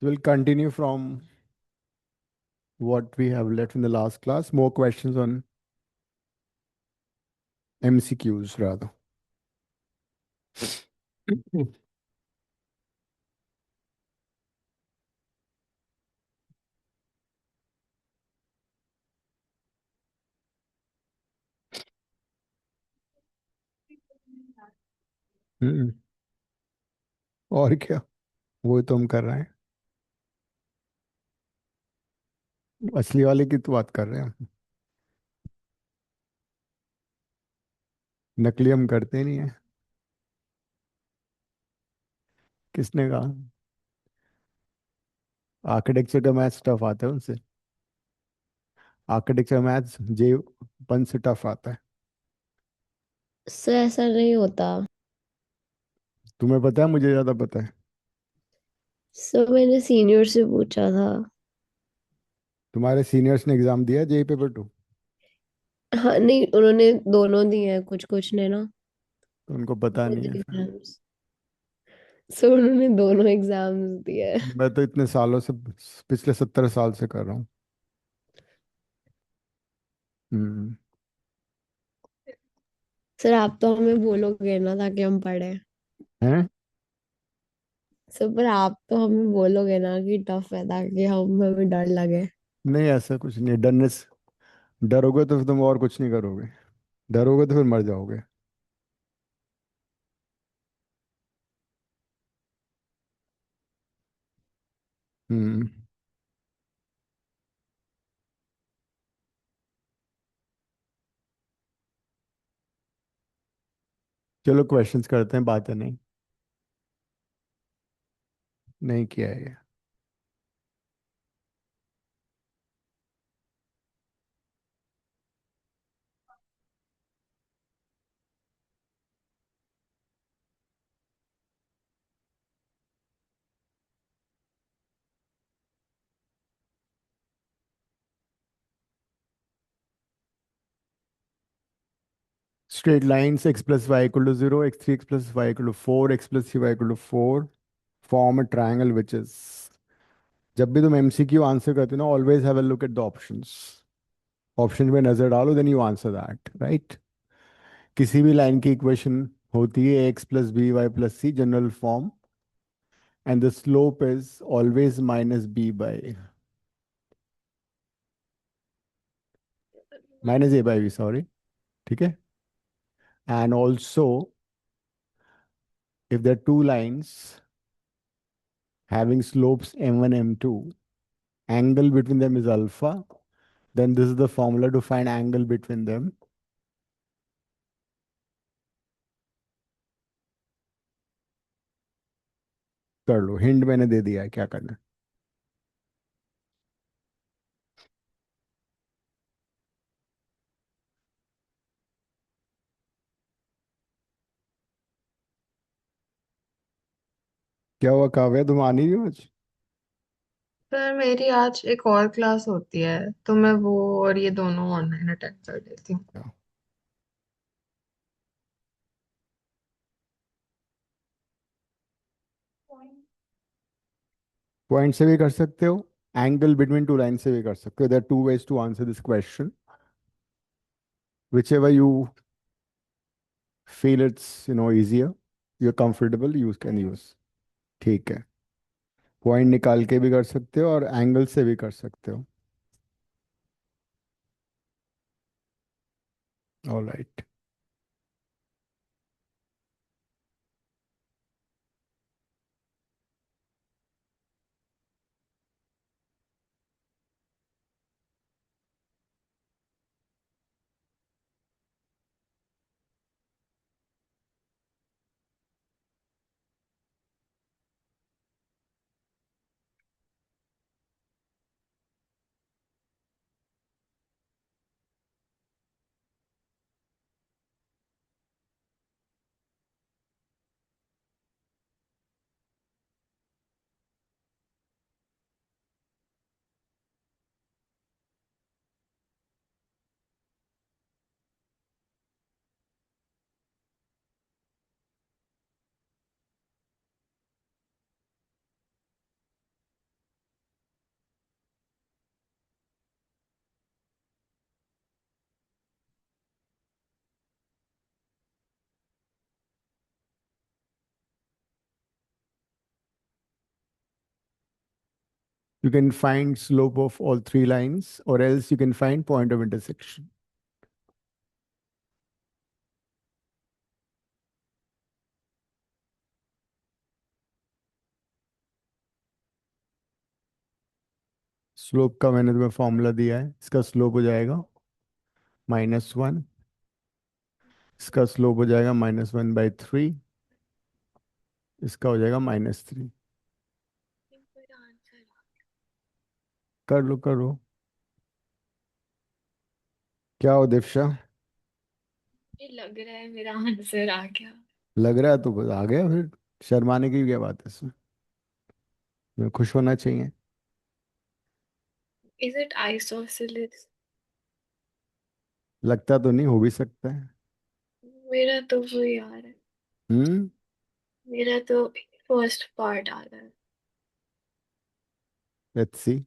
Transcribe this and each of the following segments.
We'll continue from what we have left in the last class. More questions on MCQs rather. हम्म, और क्या, वो तो हम कर रहे हैं। असली वाले की तो बात कर रहे हैं हम। नकली हम करते नहीं है। किसने कहा? आर्किटेक्चर का मैथ्स टफ आता है उनसे। आर्किटेक्चर मैथ्स J1 से टफ आता है। सर ऐसा नहीं होता। तुम्हें पता है, मुझे ज्यादा पता है। सर मैंने सीनियर से पूछा था। तुम्हारे सीनियर्स ने एग्जाम दिया J पेपर 2? हाँ नहीं, उन्होंने दोनों दिए हैं, कुछ कुछ ने ना। तो उनको पता बोथ नहीं है फिर। एग्जाम्स। सर उन्होंने दोनों एग्जाम्स दिए हैं। मैं तो इतने सालों से, पिछले 70 साल से कर रहा हूँ। हम्म। सर आप तो हमें बोलोगे ना ताकि हम पढ़े। हैं? सर पर आप तो हमें बोलोगे ना कि टफ है ताकि हम हमें डर लगे। नहीं, ऐसा कुछ नहीं, डरने से डरोगे तो फिर तुम और कुछ नहीं करोगे। डरोगे तो फिर मर जाओगे। हम्म। चलो क्वेश्चंस करते हैं, बातें नहीं। नहीं किया है ये। Straight lines x + y = 0, x3 + y = 4, x + 3y = 4 form a triangle which is. जब भी तुम एमसीक्यू आंसर करते हो ना, always have a look at the options. Option में नजर डालो, then you answer that, right. किसी भी लाइन की इक्वेशन होती है x + b y + c general form, and the slope is always -b/, -a/b, sorry. ठीक है। And also, if there are two lines having slopes m1 m2, angle between them is alpha, then this is the formula to find angle between them. कर लो, hint मैंने दे दिया है क्या करना है। क्या हुआ काव्या, तुम आनी नहीं हो आज? पर मेरी आज एक और क्लास होती है, तो मैं वो और ये दोनों ऑनलाइन अटेंड कर लेती हूँ। पॉइंट से भी कर सकते हो, एंगल बिटवीन टू लाइन से भी कर सकते हो। There are two ways to answer this question, whichever you feel it's easier, you are comfortable, use can use. ठीक है। पॉइंट निकाल के भी कर सकते हो और एंगल से भी कर सकते हो। Alright. You can find slope of all three lines, or else you can find point of intersection. Slope का मैंने तुम्हें फॉर्मूला दिया है, इसका स्लोप हो जाएगा -1, इसका स्लोप हो जाएगा -1/3, इसका हो जाएगा -3। मेरा आंसर कर लो कर लो। क्या हो दिव्या? मुझे लग रहा है मेरा आंसर आ गया। लग रहा है तो बस आ गया फिर, शर्माने की क्या बात है इसमें, तुम्हें खुश होना चाहिए। Is it isosceles? लगता तो नहीं, हो भी सकता है। मेरा तो वो यार है। हम्म। मेरा तो फर्स्ट पार्ट आ रहा है। Let's see.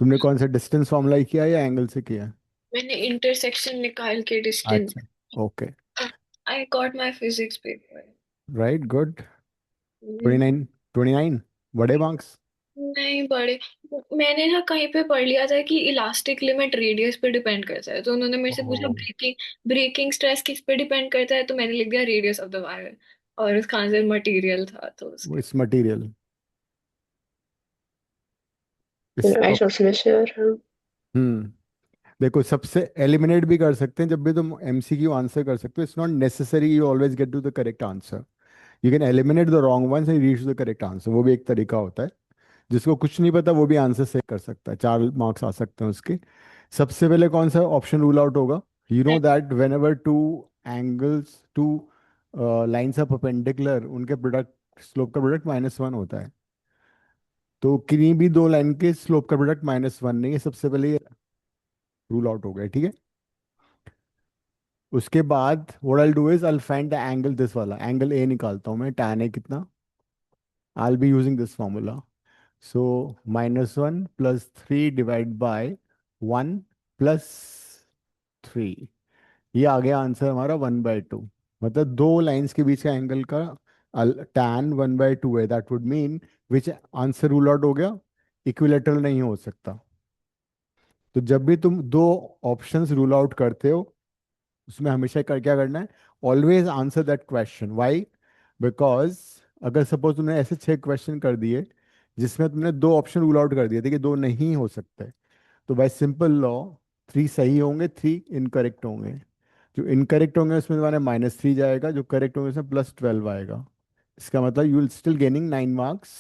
तुमने कौन सा डिस्टेंस फॉर्मूला किया या एंगल से किया? मैंने इंटरसेक्शन निकाल के डिस्टेंस। अच्छा। Okay. I got my physics paper. Right, good. 29, 29 बड़े मार्क्स। नहीं बड़े। मैंने ना कहीं पे पढ़ लिया था कि इलास्टिक लिमिट रेडियस पे डिपेंड करता है, तो उन्होंने मेरे से पूछा ओह, ब्रेकिंग ब्रेकिंग स्ट्रेस किस पे डिपेंड करता है, तो मैंने लिख दिया रेडियस ऑफ द वायर। और उसका आंसर मटेरियल था तो वो उसके। इस मटेरियल, इसका। आइसोसलेस और हाँ। हम्म। देखो, सबसे एलिमिनेट भी कर सकते हैं जब भी तुम एमसीक्यू आंसर कर सकते हो। It's not necessary you always get to the correct answer. You can eliminate the wrong ones and reach the correct answer, वो भी एक तरीका होता है। जिसको कुछ नहीं पता वो भी आंसर सही कर सकता है, 4 मार्क्स आ सकते हैं उसके। सबसे पहले कौन सा ऑप्शन रूल आउट होगा? You know that when ever two angles, two lines of perpendicular, उनके प्रोडक्ट, स्लोप का प्रोडक्ट -1 होता है। तो किन्हीं भी दो लाइन के स्लोप का प्रोडक्ट -1 नहीं है, सबसे पहले ये रूल आउट हो गया, ठीक है। उसके बाद what I do is I find the angle, this वाला एंगल ए निकालता हूँ मैं, tan ए कितना, I be using this formula. So -1 + 3 divide by 1 + 3, ये आ गया आंसर हमारा 1/2। मतलब दो लाइंस के बीच का एंगल का tan 1/2 है। That would mean which answer rule out हो गया, इक्विलेटरल नहीं हो सकता। तो जब भी तुम दो ऑप्शंस रूल आउट करते हो, उसमें हमेशा क्या करना है? Always answer that question. Why? Because अगर सपोज तुमने ऐसे 6 क्वेश्चन कर दिए जिसमें तुमने दो ऑप्शन रूल आउट कर दिए थे कि दो नहीं हो सकते, तो बाय सिंपल लॉ 3 सही होंगे, 3 इनकरेक्ट होंगे। जो इनकरेक्ट होंगे उसमें तुम्हारे -3 जाएगा, जो करेक्ट होंगे उसमें +12 आएगा। इसका मतलब you will still gaining 9 marks.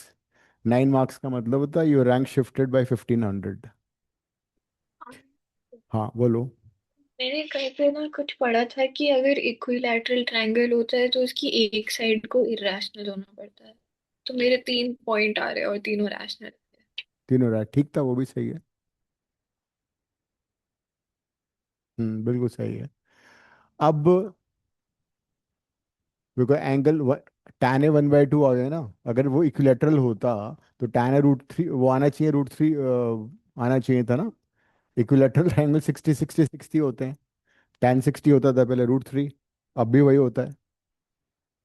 9 marks का मतलब होता है योर रैंक शिफ्टेड बाय 1500। हाँ बोलो। मैंने कहीं पे ना कुछ पढ़ा था कि अगर इक्विलैटरल ट्रायंगल होता है तो उसकी एक साइड को इरेशनल होना पड़ता है। तो मेरे 3 पॉइंट आ रहे हैं और तीनों रैशनल है। तीनों रहा ठीक था, वो भी सही है। बिल्कुल सही है। अब देखो एंगल tan ए 1/2 आ गया ना। अगर वो इक्विलेटरल होता तो tan ए √3 वो आना चाहिए, √3 आना चाहिए था ना। इक्विलेटरल ट्रायंगल 60 60 60 होते हैं। tan 60 होता था पहले √3, अब भी वही होता है।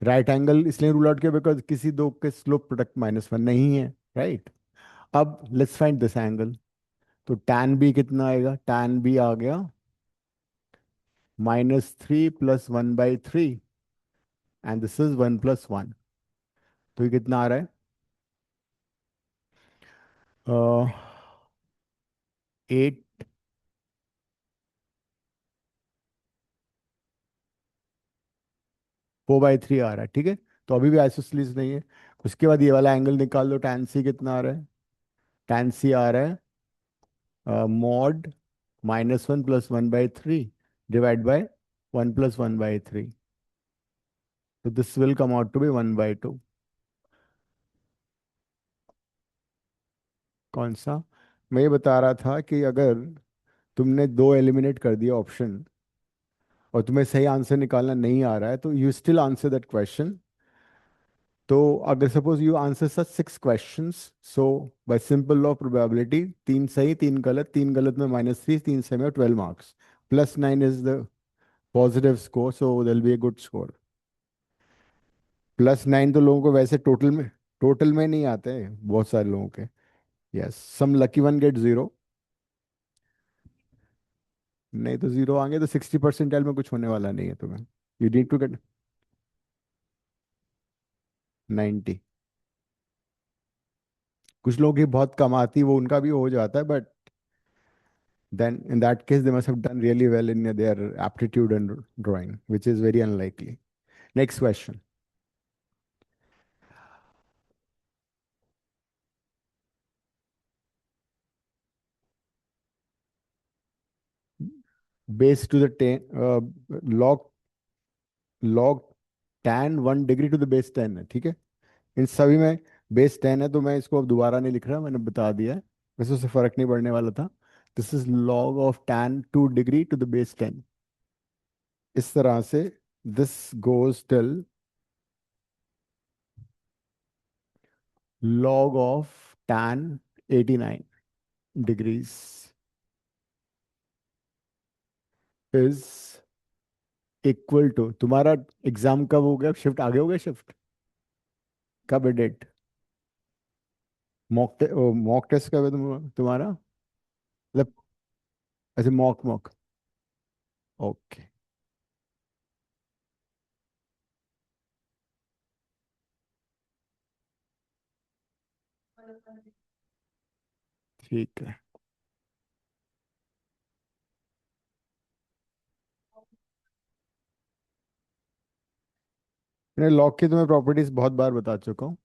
राइट एंगल इसलिए रूल आउट किया बिकॉज किसी दो के स्लोप प्रोडक्ट -1 नहीं है, राइट। अब लेट्स फाइंड दिस एंगल। तो tan बी कितना आएगा? tan बी आ गया -3 + 1/3, एंड दिस इज 1 + 1। तो ये कितना आ रहा है? 8, 4/3 आ रहा है, ठीक है। तो अभी भी आइसोसेलेस नहीं है। उसके बाद ये वाला एंगल निकाल लो, tan सी कितना आ रहा है? tan सी आ रहा है मॉड -1 + 1/3 डिवाइड बाय 1 + 1/3। तो this will come out to be 1/2। कौन सा? मैं ये बता रहा था कि अगर तुमने दो एलिमिनेट कर दिया ऑप्शन और तुम्हें सही आंसर निकालना नहीं आ रहा है, तो you still answer that question. तो अगर suppose you answer such 6 questions, so bye simple law probability, 3 सही 3 गलत, 3 गलत में -3, 3 सही में 12 marks, +9 is the positive score, so it'll be a good score. +9 तो लोगों को वैसे टोटल में नहीं आते हैं, बहुत सारे लोगों के। यस, सम लकी वन गेट जीरो। नहीं तो जीरो आएंगे तो 60 परसेंटाइल में कुछ होने वाला नहीं है तुम्हें। You need to get 90। कुछ लोग ही बहुत कम आती, वो उनका भी हो जाता है, but then in that case they must have done really well in their aptitude and drawing, which is very unlikely. Next question. Base to the log log tan 1 degree to the base 10 है, ठीक है। इन सभी में base 10 है, तो मैं इसको अब दोबारा नहीं लिख रहा, मैंने बता दिया है। वैसे उससे फर्क नहीं पड़ने वाला था। This is log of tan 2 degree to the base 10। इस तरह से this goes till log of tan 89 degrees is equal to, तुम्हारा एग्जाम कब हो गया, शिफ्ट आगे हो गया, शिफ्ट कब है डेट? मॉक टेस्ट कब है तुम्हारा, मतलब ऐसे मॉक मॉक। ओके, ठीक है। मैंने लॉग की तुम्हें प्रॉपर्टीज बहुत बार बता चुका हूँ।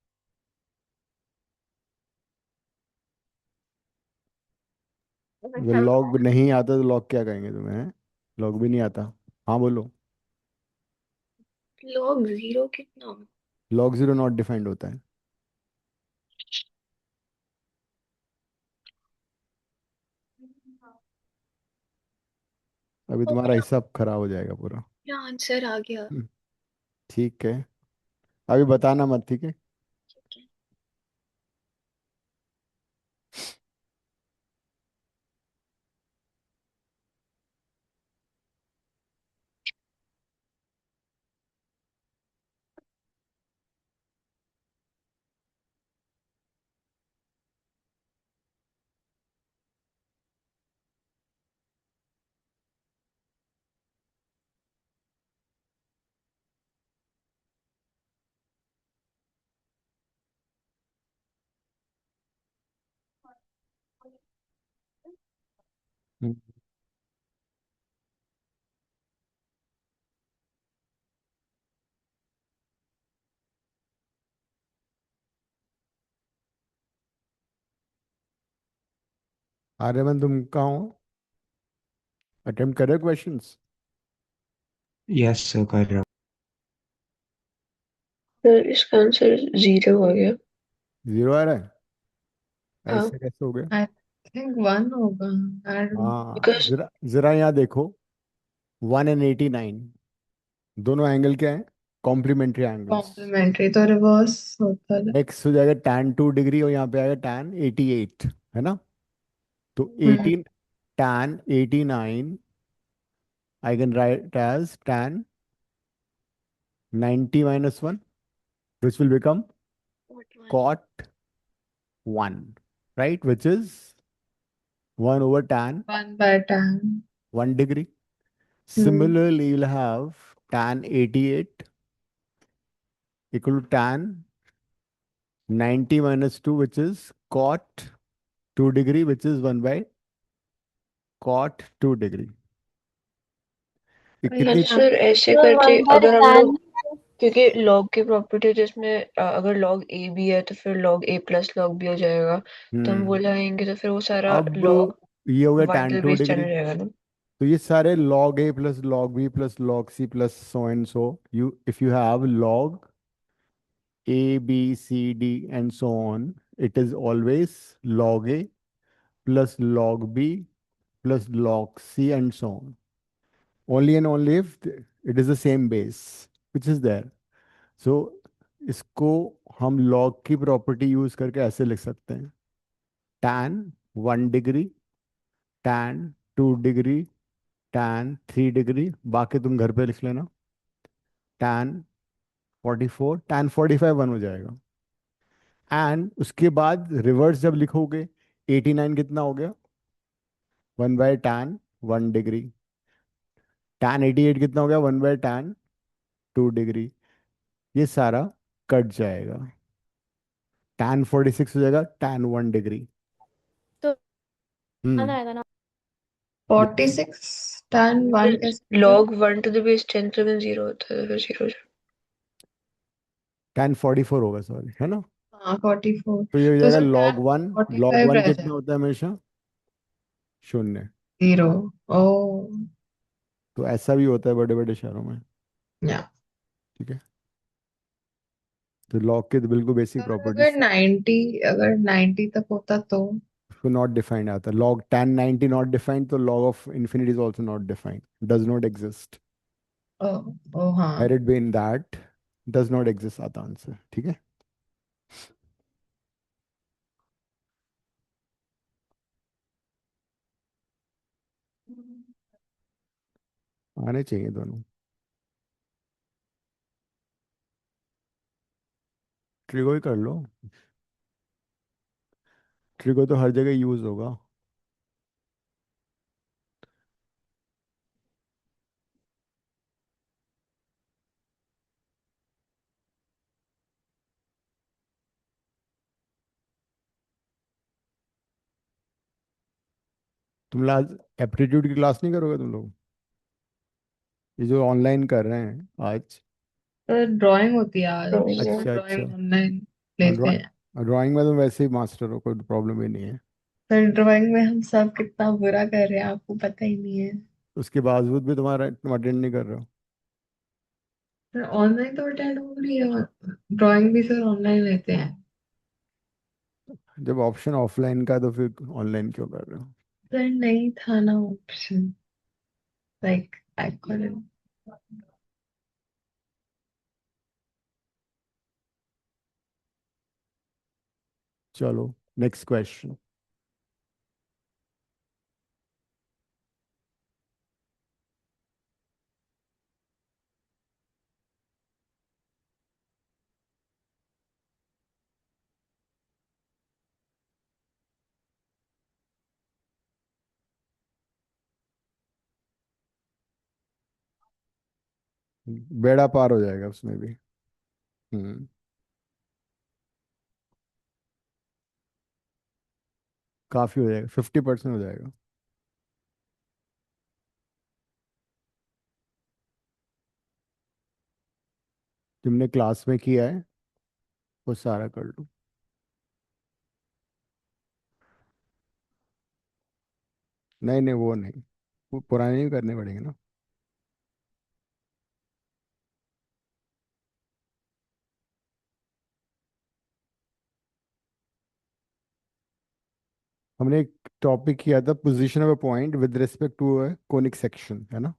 अगर लॉग नहीं आता तो लॉग क्या कहेंगे तुम्हें? लॉग भी नहीं आता? हाँ बोलो। log जीरो कितना? लॉग जीरो नॉट डिफाइंड होता है। अभी तो तुम्हारा हिसाब खराब हो जाएगा पूरा। मेरा आंसर आ गया। हम्म, ठीक है। अभी बताना मत, ठीक है। ठीक है। हम्म, आर्यमन तुम कहाँ हो? अटेम्प्ट कर रहे हो क्वेश्चंस? यस सर कर रहा हूँ। सर इसका आंसर जीरो आ गया। जीरो आ रहा है? हाँ। ऐसे कैसे हो गया? आई थिंक वन होगा। I don't. हाँ, बिकॉज जरा जरा यहाँ देखो, 1 and 89 दोनों एंगल क्या है? Complementary angles. कॉम्प्लीमेंट्री तो रिवर्स होता है। एक्स हो जाएगा tan 2 डिग्री और यहाँ पे आएगा tan 88, है ना? तो hmm 18 tan 89 I can write as tan 90 - 1, which will become what one? cot 1, right, which is 1 over tan one by ten. 1 degree. Hmm Similarly, you'll have tan 88 equal to tan 90 - 2, which is cot 2 degree, which is 1 by cot 2 degree. ये हाँ कितनी? Sir ऐसे तो करके one by अगर हम ten. लोग, क्योंकि लॉग की प्रॉपर्टी जिसमें अगर लॉग ए भी है तो फिर लॉग ए प्लस लॉग भी हो जाएगा। तो हम वो हम्म लगाएंगे तो फिर वो सारा अब लॉग ये हो गया वन tan के 2 बीच डिग्री। चला जाएगा ना। तो ये सारे log a plus log b plus log c plus so and so, you if you have log a b c d and so on, it is always log a plus log b plus log c and so on, only and only if it is the same base which is there. So इसको हम log की property use करके ऐसे लिख सकते हैं, tan 1 degree, tan 2 degree, tan 3 degree, बाकी तुम घर पे लिख लेना, tan 44, tan 45 1 हो जाएगा। एंड उसके बाद रिवर्स जब लिखोगे 89 कितना हो गया? 1/tan 1 degree. tan 88 कितना हो गया? 1/tan 2 degree. ये सारा कट जाएगा, tan 46 हो जाएगा tan 1 डिग्री। तो हम्म। आएगा ना 46 tan 1 कैसे होगा? log 1 to the base 10 7 0 होता है तो फिर 0 tan 44 होगा, सॉरी, है ना? हाँ 44। तो ये हो तो जाएगा sir log tan one. log 45 one रह कितना जाएगा। होता है हमेशा? शून्य। 0। ओ तो ऐसा भी होता है बड़े बड़े शहरों में। या ठीक है, तो लॉग के तो बिल्कुल बेसिक सर अगर प्रॉपर्टीज। 90, अगर 90 तक होता तो? उसको नॉट डिफाइंड आता है, log tan 90 नॉट डिफाइंड, तो log of infinity is also not defined, does not exist. Oh oh हाँ। Had it been that, does not exist आता आंसर। ठीक है, आने चाहिए दोनों। ट्रिगो ही कर लो, ट्रिगो तो हर जगह यूज होगा। तुम आज एप्टीट्यूड की क्लास नहीं करोगे तुम लोग? ये जो ऑनलाइन कर रहे हैं आज। सर ड्राइंग होती है आज, हम ड्राइंग है सब अच्छा अच्छा। ड्राइंग ऑनलाइन लेते हैं। ड्राइंग में तो वैसे ही मास्टर हो, कोई प्रॉब्लम ही नहीं है। सर ड्राइंग में हम सब कितना बुरा कर रहे हैं आपको पता ही नहीं है। उसके बावजूद भी तुम अटेंड नहीं कर रहे हो। सर ऑनलाइन तो अटेंड हो रही है, ड्राइंग भी सर ऑनलाइन लेते हैं। जब ऑप्शन ऑफलाइन का है, तो फिर ऑनलाइन क्यों कर रहे हो? सर नहीं था ना ऑप्शन, लाइक आई couldn't। चलो, नेक्स्ट क्वेश्चन। बेड़ा पार हो जाएगा उसमें भी। हम्म। काफी हो जाएगा, 50% हो जाएगा। तुमने क्लास में किया है वो सारा कर लो। नहीं नहीं, वो नहीं, वो पुराने ही करने पड़ेंगे ना। हमने एक टॉपिक किया था, position of a point with respect to a conic section, है ना?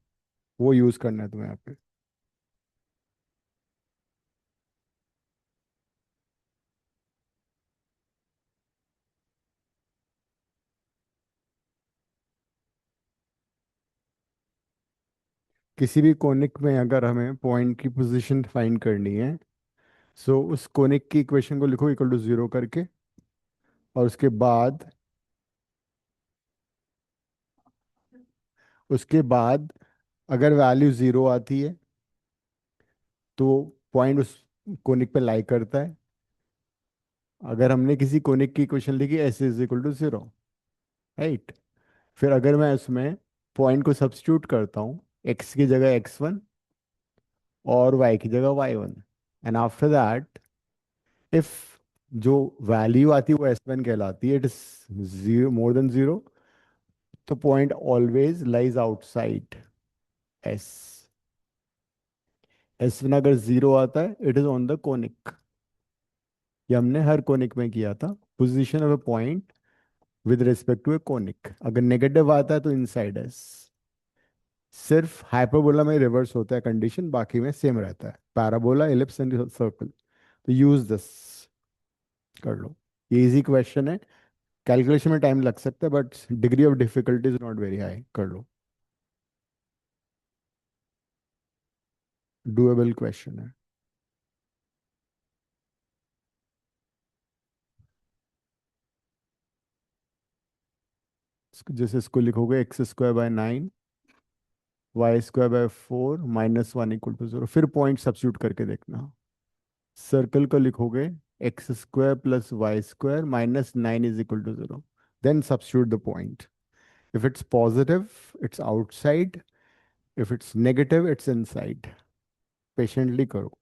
वो यूज करना है तुम्हें यहाँ पे। किसी भी कोनिक में अगर हमें पॉइंट की पोजीशन फाइंड करनी है, सो उस कोनिक की इक्वेशन को लिखो इक्वल टू 0 करके, और उसके बाद अगर वैल्यू 0 आती है तो पॉइंट उस कोनिक पे लाई करता है। अगर हमने किसी कोनिक की इक्वेशन लिखी S is equal to 0, right, फिर अगर मैं उसमें पॉइंट को सब्स्टिट्यूट करता हूँ, एक्स की जगह x1 और y की जगह y1, and after that if जो वैल्यू आती है वो s1 कहलाती है, it is zero more than 0, तो point always lies outside s। s1 अगर 0 आता है, it is on the conic. ये हमने हर कोनिक में किया था, position of a point with respect to a conic. अगर नेगेटिव आता है तो इनसाइड एस। सिर्फ हाइपरबोला में रिवर्स होता है कंडीशन, बाकी में सेम रहता है, पैराबोला, एलिप्स एंड सर्कल। तो यूज दिस, कर लो। ये इजी क्वेश्चन है, कैलकुलेशन में टाइम लग सकता है, but degree of difficulty is not very high, कर लो। डूएबल क्वेश्चन है। जैसे इसको लिखोगे x² बाय 9 y² बाय 4 -1 = 0, फिर पॉइंट सब्स्टिट्यूट करके देखना। सर्कल को लिखोगे x² + y² -9 = 0, then substitute the point. If it's positive, it's outside. If it's negative, it's inside. Patiently करो।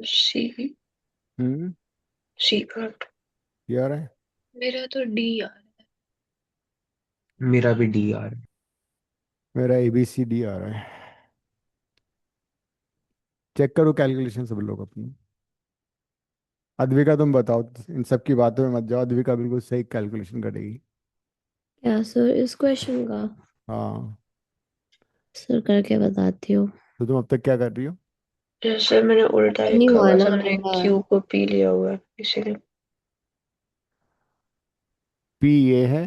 सी। हम्म। सी कट। ये आ रहा है। मेरा तो डी यार। मेरा भी डी यार। मेरा ABCD आ रहा है। चेक करो कैलकुलेशन सब लोग अपनी। अद्विका तुम बताओ, इन सब की बातों में मत जाओ, अद्विका बिल्कुल सही कैलकुलेशन करेगी। क्या सर इस क्वेश्चन का? हाँ। सर करके बताती हूँ। तो तुम अब तक क्या कर रही हो? जैसे मैंने उल्टा नहीं लिखा हुआ हुआ है, ना सबने मेरा। क्यू को पी लिया हुआ है इसीलिए। P ये है,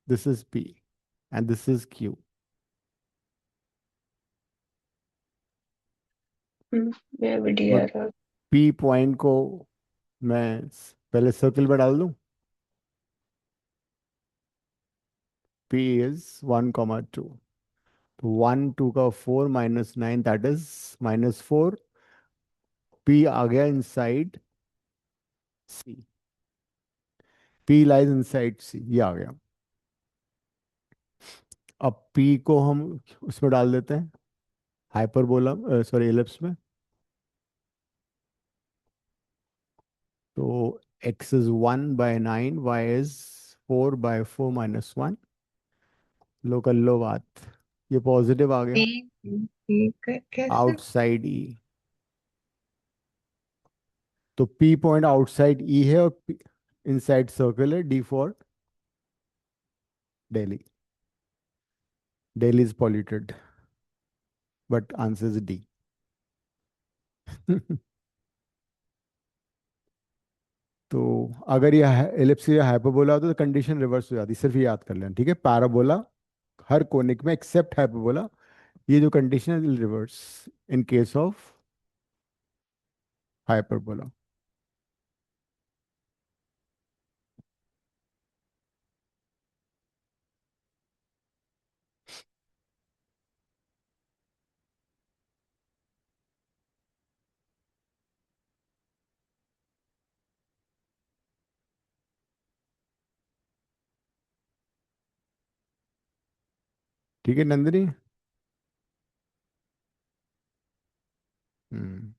this is P and this is Q। मैं भी डी आ और रहा। P पॉइंट को मैं पहले सर्कल में डाल दूं। P is 1, 2, तो 1, 2 का 4 -9, दैट इज -4। P आ गया inside C। P lies inside C, ये आ गया। अब P को हम उसमें डाल देते हैं, हाइपरबोला, सॉरी एलिप्स में। तो x is 1/9, y is 4/4 -1। लो कर लो बात, ये पॉजिटिव आ गया। ठीक ठीक है, कैसे? आउटसाइड E, तो P पॉइंट आउटसाइड E है और इनसाइड सर्कल है, D for Delhi. Delhi is polluted, but answer is D। तो अगर ये एलिप्स या हाइपरबोला होता तो कंडीशन रिवर्स हो जाती, सिर्फ ये याद कर लेना, ठीक है। पैराबोला हर कोनिक में एक्सेप्ट हाइपरबोला, ये जो कंडीशन है reverse in case of hyperbola. ठीक है नंदिनी। हम्म।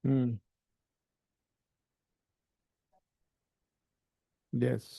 हम्म। यस।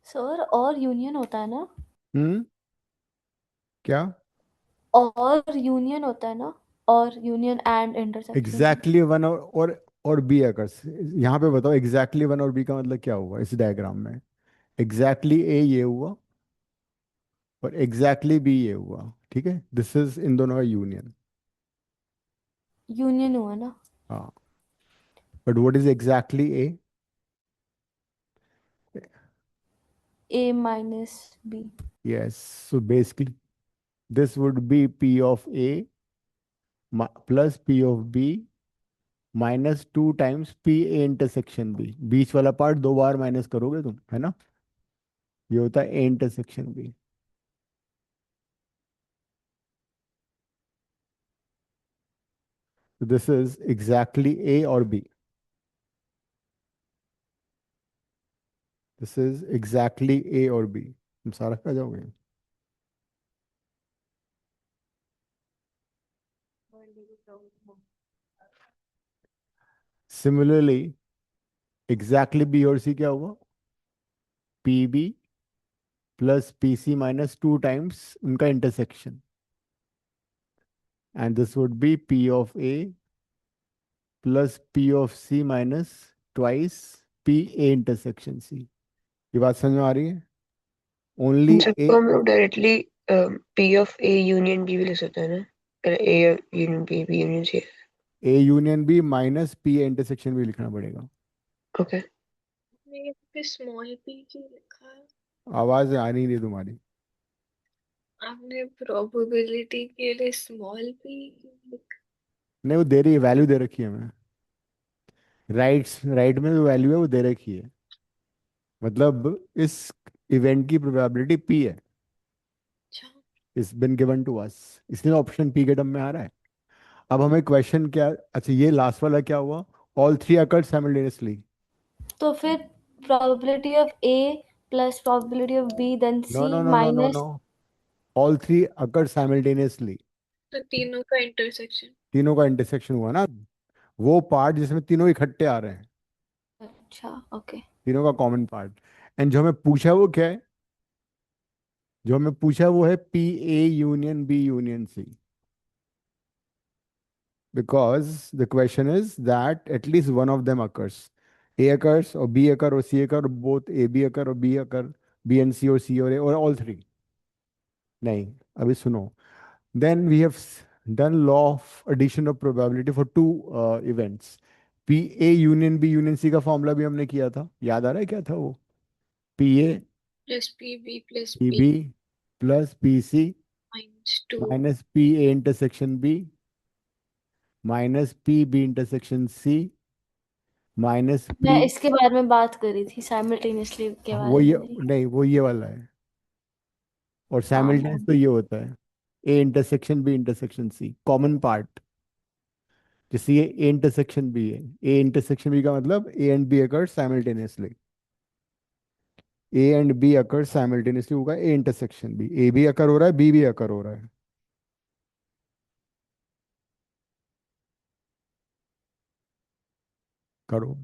सर और यूनियन होता है ना? हम्म। क्या? और यूनियन होता है ना? और यूनियन एंड इंटरसेक्शन भी। एग्जैक्टली वन और बी अकर्स। यहाँ पे बताओ एग्जैक्टली वन और बी का मतलब क्या हुआ इस डायग्राम में? एग्जैक्टली ए ये हुआ और एग्जैक्टली बी ये हुआ। ठीक है, दिस इज इन दोनों का यूनियन। यूनियन हुआ ना? हाँ, but what is exactly A? A minus B. Yes, so basically this would be P of A plus P of B minus two times P A intersection B. बीच वाला part दो बार minus करोगे तुम, है ना? ये होता है A intersection B. This is exactly A और B. This is exactly A और बी। तुम सारा खा जाओगे। सिमिलरली एग्जैक्टली बी और सी क्या होगा? P B plus P C minus two times उनका intersection, and this would be P of A plus P of C minus twice P A intersection C. ये बात समझ में आ रही है? Only in A. सबको हम लोग directly P of A union B भी लिख सकते हैं ना? A union B union C. A union B minus P A intersection भी लिखना पड़ेगा। ओके। मैंने पे स्मॉल पी क्यों लिखा है? आवाज आ नहीं रही तुम्हारी। आपने प्रोबेबिलिटी के लिए स्मॉल पी क्यों लिखा? नहीं, वो दे रही है, वैल्यू दे रखी है हमें। राइट में जो वैल्यू है वो दे रखी है। मतलब इस इवेंट की प्रोबेबिलिटी पी है। अच्छा। It's been given to us, इसलिए ऑप्शन पी के टर्म में आ रहा है। अब हमें क्वेश्चन क्या, अच्छा ये लास्ट वाला क्या हुआ? All three occurred simultaneously. तो फिर probability of A plus probability of B then no C no no no no minus. No, all three occurred simultaneously. तो तीनों का इंटरसेक्शन। तीनों का इंटरसेक्शन हुआ ना, वो पार्ट जिसमें तीनों इकट्ठे आ रहे हैं, अच्छा ओके। तीनों का कॉमन पार्ट। एंड जो हमें पूछा वो क्या है? जो हमें पूछा वो है P A union B union C, because the question is that at least one of them occurs. A occurs or B occur or C occur, or both A B occur or B occur, B and C or C or A or all three. नहीं, अभी सुनो। Then we have done law of addition of probability for two events, P A union B union C का formula भी हमने किया था, याद आ रहा है क्या था वो? P A plus P B plus P B B plus P C -2 minus P A intersection B minus P B intersection C minus मैं पी। इसके बारे में बात कर रही थी, साइमल्टेनियसली के वो बारे ये में नहीं। नहीं, वो ये वाला है। और हाँ साइमल्टेनियस तो ये होता है A intersection B intersection C common part. जैसे ये ए इंटरसेक्शन बी है, ए इंटरसेक्शन बी का मतलब ए and be occur simultaneously, A and be occur simultaneously होगा ए इंटरसेक्शन बी, ए भी अकर हो रहा है बी भी अकर हो रहा है। करो।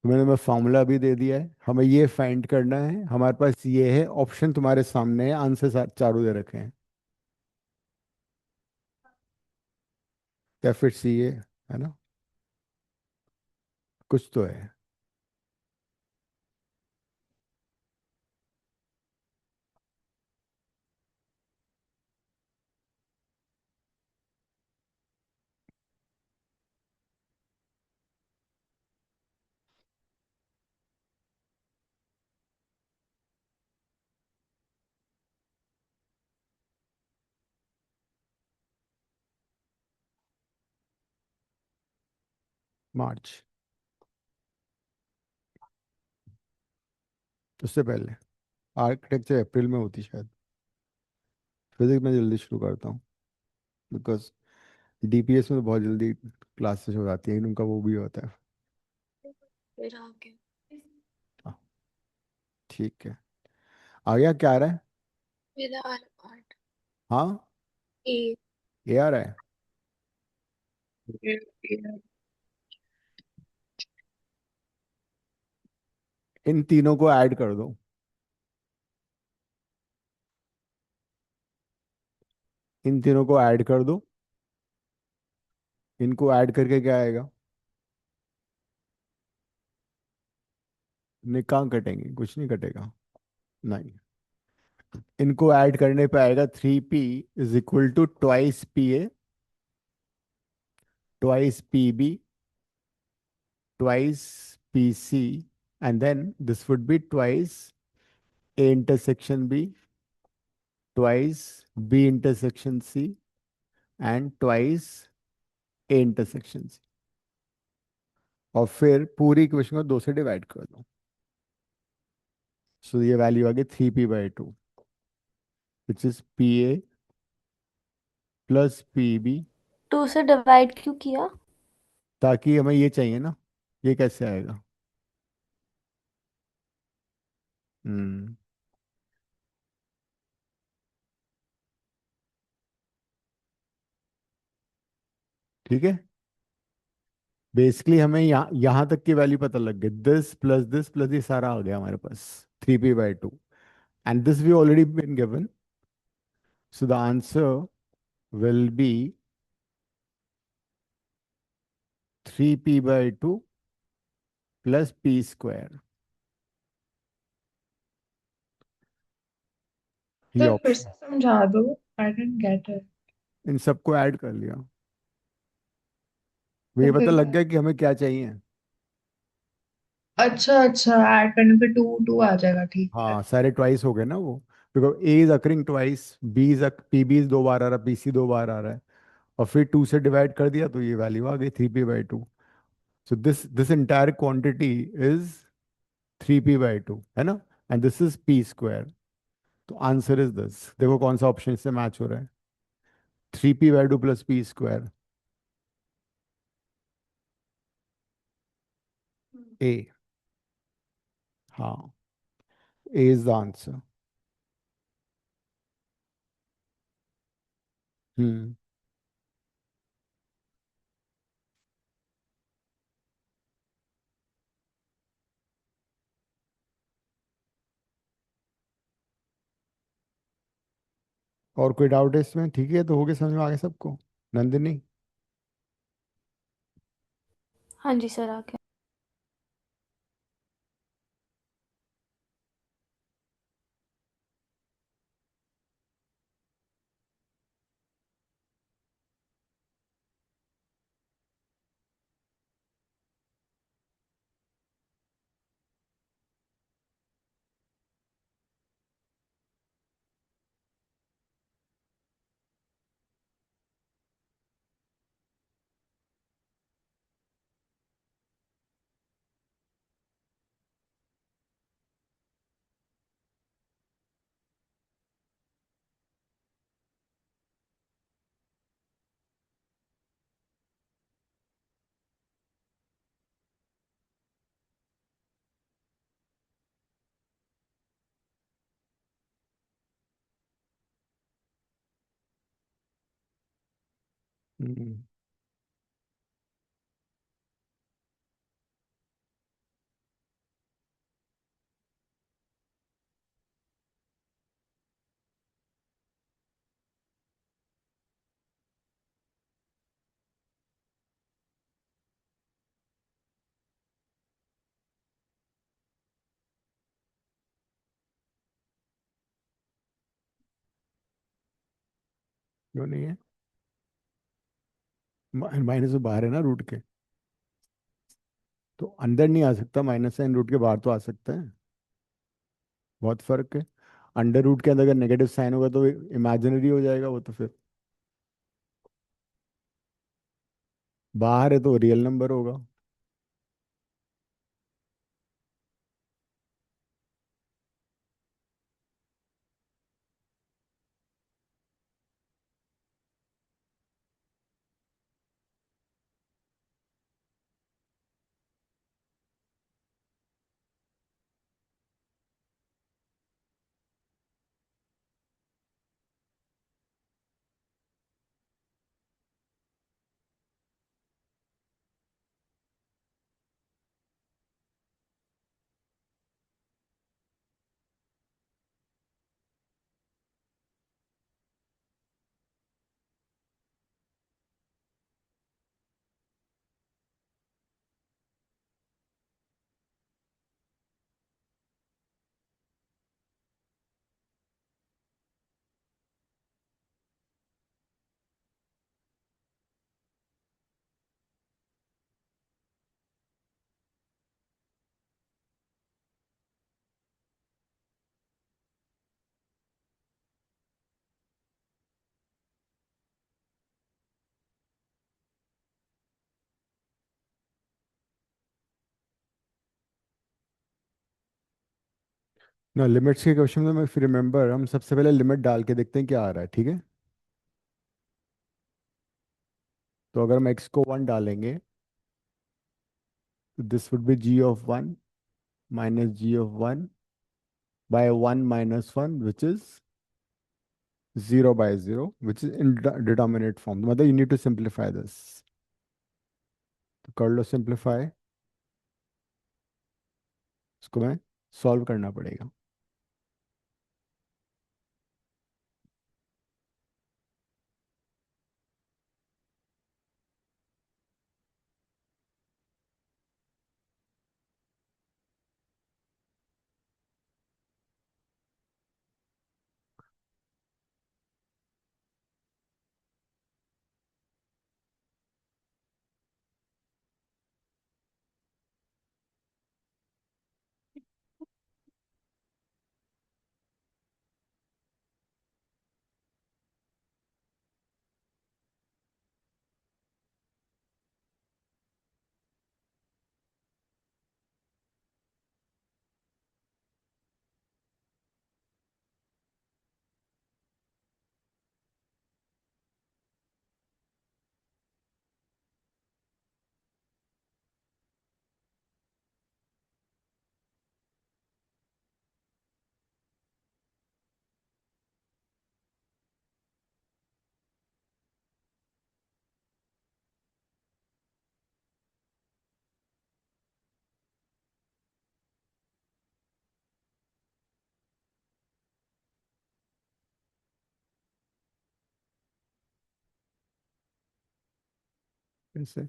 तो मैंने फॉर्मूला भी दे दिया है, हमें ये फाइंड करना है। हमारे पास ये है ऑप्शन, तुम्हारे सामने है, आंसर चारों दे रखे हैं। या फिर सी है ना, कुछ तो है। मार्च, उससे पहले आर्किटेक्चर अप्रैल में होती शायद। फिजिक्स में जल्दी शुरू करता हूँ, बिकॉज डीपीएस में तो बहुत जल्दी क्लासेस हो जाती है, उनका वो भी होता है। फिर आगे हाँ, ठीक है। आ गया, क्या आ रहा है? मेरा R8 हाँ, A ये आ रहा है। Yeah. इन तीनों को ऐड कर दो, इन तीनों को ऐड कर दो। इनको ऐड करके क्या आएगा? नहीं, कहाँ कटेंगे, कुछ नहीं कटेगा। नहीं, इनको ऐड करने पे आएगा 3p = twice P A twice P B twice P C and then this would be twice A intersection B twice B intersection C and twice A intersection C. और फिर पूरी इक्वेशन को 2 से डिवाइड कर दो। सो ये वैल्यू आ गई 3p/2 which is P A plus P B. 2 से डिवाइड क्यों किया? ताकि हमें ये चाहिए ना, ये कैसे आएगा? हम्म, ठीक है। बेसिकली हमें यहाँ तक की वैल्यू पता लग गई, दिस प्लस ये सारा आ गया हमारे पास 3p/2 and this we already been given. So the answer will be 3p/2 plus P square. ये तो फिर ऑप्शन, से समझा दो, आई डेंट गेट इट। इन सबको ऐड कर लिया, तो मुझे पता फिर लग क्या? गया कि हमें क्या चाहिए। अच्छा अच्छा, ऐड करने पे टू टू आ जाएगा, ठीक है। हाँ, सारे ट्वाइस हो गए ना वो, because A is occurring twice, B is P B 2 बार आ रहा है, पी सी 2 बार आ रहा है। और फिर 2 से डिवाइड कर दिया तो ये वैल्यू आ गई 3p/2। So this entire quantity is 3p/2, है ना, and this is P square. तो आंसर इज दिस, देखो कौन सा ऑप्शन इससे मैच हो रहा है। 3p/2 प्लस पी स्क्वायर, ए। हाँ, ए इज द आंसर। हम्म, और कोई डाउट है इसमें? ठीक है, तो हो गया, समझ में आ गया सबको? नंदिनी? हाँ जी सर, आ गया। हम्म, क्यों नहीं है? माइनस तो बाहर है ना रूट के, तो अंदर नहीं आ सकता, माइनस साइन रूट के बाहर तो आ सकता है। बहुत फर्क है। अंडर रूट के अंदर अगर नेगेटिव साइन होगा तो इमेजिनरी हो जाएगा वो तो फिर। बाहर है तो रियल नंबर होगा। ना लिमिट्स के क्वेश्चन में मैं फिर रिमेंबर, हम सबसे पहले लिमिट डाल के देखते हैं क्या आ रहा है, ठीक है? तो अगर हम x को 1 डालेंगे तो this would be g of 1 minus g of 1 by 1 minus 1 which is 0 by 0 which is indeterminate form, मतलब you need to simplify this. तो कर लो सिंप्लीफाई, इसको मैं सॉल्व करना पड़ेगा। कैसे?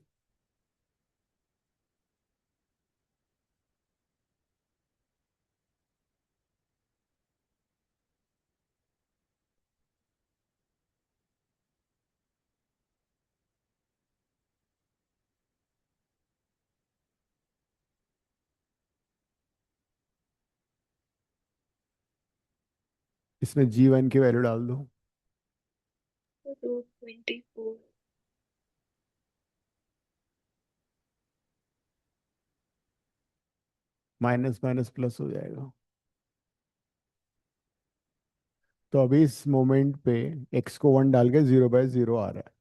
इसमें g1 की वैल्यू डाल दो। √24। माइनस माइनस प्लस हो जाएगा। तो अभी इस मोमेंट पे x को 1 डाल के 0 बाय 0 आ रहा है।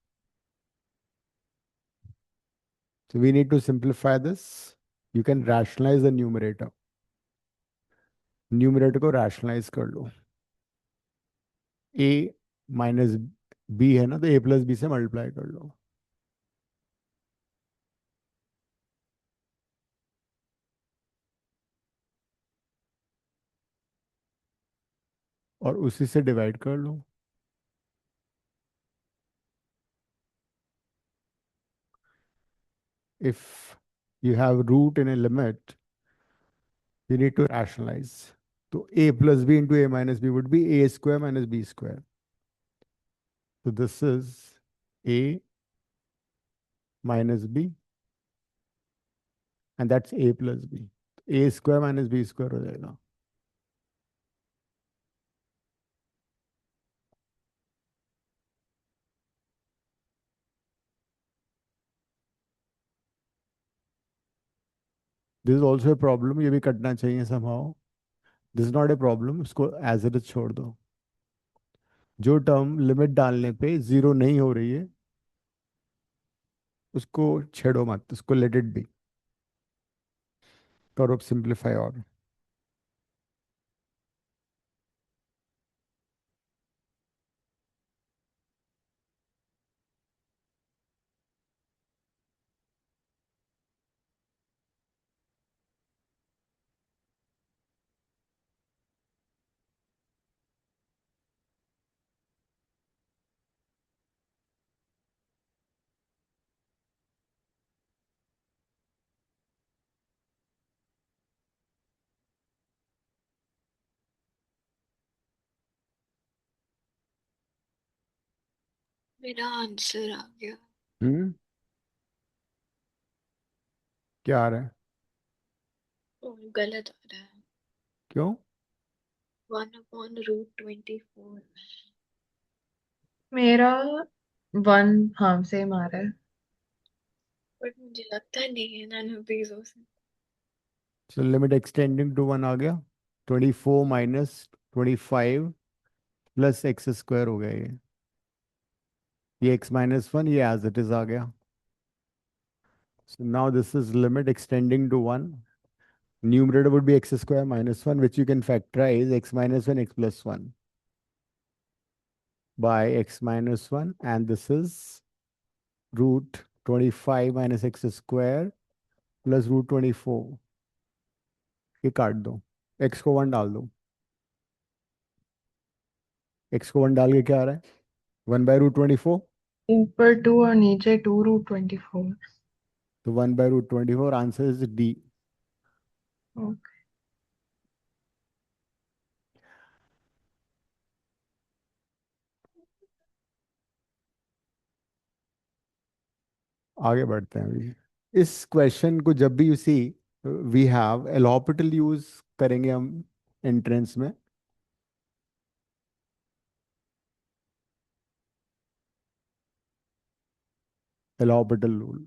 So we need to simplify this. You can rationalize the numerator. Numerator को रैशनलाइज कर लो। a माइनस b है ना, तो a प्लस बी से मल्टीप्लाई कर लो। और उसी से डिवाइड कर लो। If you have root in a limit, you need to rationalize. So a plus b into a minus b would be a square minus b square. So this is a minus b, and that's a plus b. A square minus b square हो जाएगा. This is also a problem. ये भी कटना चाहिए somehow. This is not a problem. इसको as it is छोड़ दो. जो टर्म लिमिट डालने पे जीरो नहीं हो रही है उसको छेड़ो मत, उसको लेट इट बी. करो सिंप्लीफाई. और मेरा आंसर आ गया। क्या आ रहा है? गलत आ रहा है। क्यों? 1/√24। मेरा 1, हाँ सेम आ रहा है। बट मुझे लगता नहीं है none of these हो सकता। So limit extending to 1 आ गया. 24 minus 25 plus x square हो गया ये x minus 1 ये as it is आ गया. So now this is limit extending to 1. Numerator would be x square minus 1, which you can factorize x minus 1 x plus 1 by x minus 1, and this is root 25 minus x square plus root 24. ये काट दो, x को 1 डाल दो. x को 1 डाल के क्या आ रहा है? 1/√24. ऊपर 2 और नीचे 2√24। तो 1/√24. Answer is D. ओके। आगे बढ़ते हैं अभी. इस क्वेश्चन को जब भी you see we have L'Hopital use करेंगे हम एंट्रेंस में. L'Hopital rule.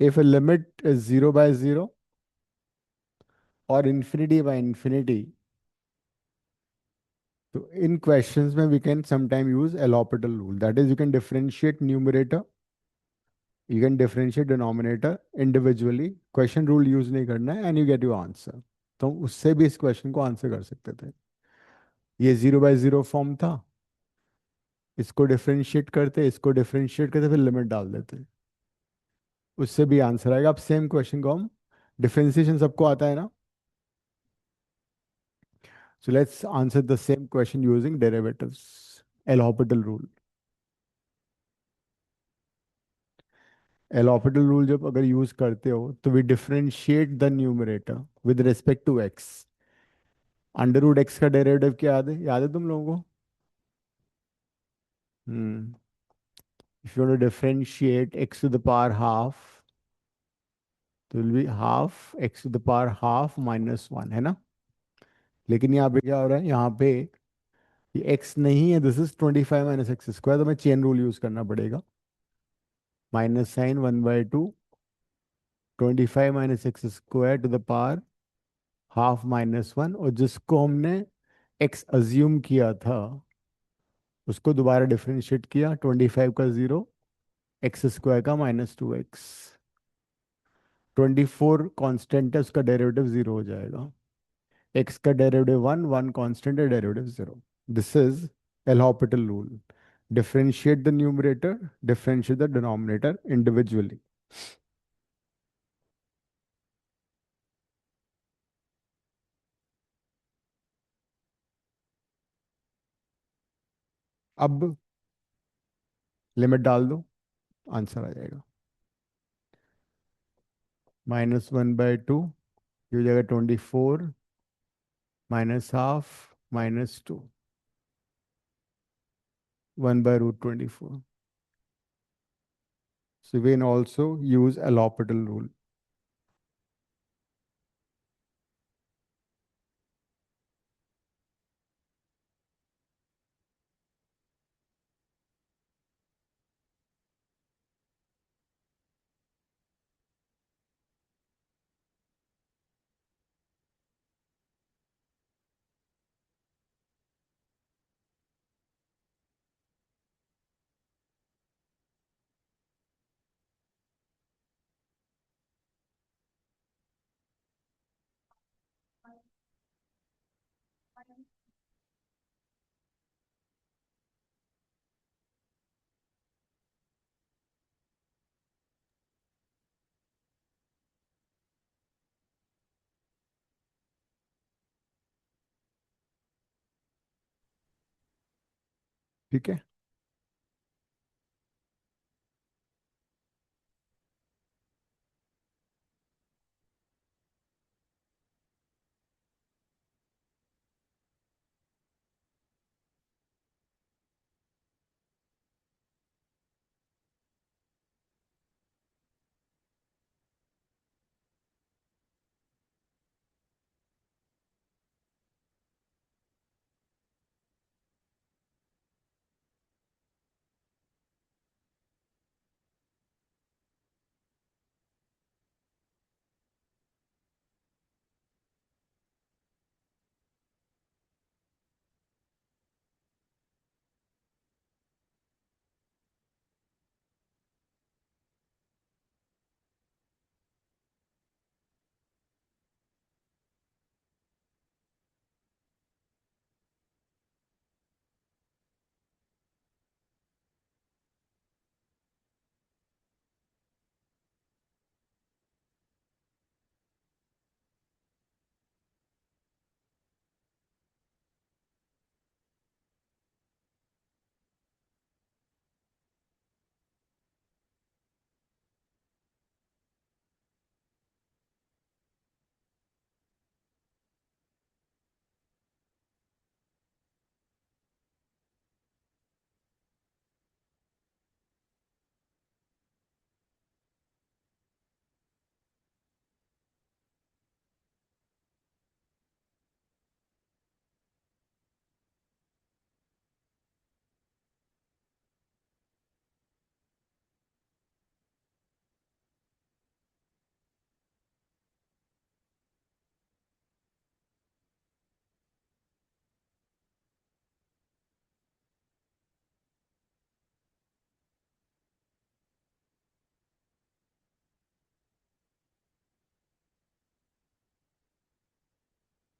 If a limit is 0/0 or infinity by infinity, so in questions में we can sometime use L'Hopital rule. That is, you can differentiate numerator, you can differentiate denominator individually. Question rule use नहीं करना है and you get your answer. तो उससे भी इस question को answer कर सकते थे. ये 0/0 फॉर्म था, इसको डिफरेंशिएट करते, इसको डिफरेंशिएट करते, फिर लिमिट डाल देते, उससे भी आंसर आएगा. अब सेम क्वेश्चन को हम डिफरेंशिएशन सबको आता है ना. So let's answer the same question using derivatives. L'Hopital rule. L'Hopital rule जब अगर यूज करते हो तो we differentiate the numerator with respect to x. Under root x का डेरिवेटिव क्या याद है तुम लोगों को? If you want to differentiate x to the power half, तो will be half x to the power half minus 1 है ना. लेकिन यहाँ पे क्या हो रहा है? यहाँ पे ये x नहीं है, this is 25 minus x square, तो मैं चेन रूल यूज करना पड़ेगा. Minus sine 1/2 25 minus x square to the power half minus 1, और जिसको हमने x अज्यूम किया था उसको दोबारा डिफरेंशिएट किया. 25 का 0, एक्स स्क्वायर का -2x. 24 कांस्टेंट है, उसका डेरिवेटिव 0 हो जाएगा. x का डेरिवेटिव 1, 1 कांस्टेंट है, derivative 0. This is L'Hopital rule. Differentiate the numerator, differentiate the denominator individually. अब लिमिट डाल दो, आंसर आ जाएगा। -1/2, ये हो जाएगा 24, -½ -2, 1/√24. So we can also use L'Hopital rule. ठीक है।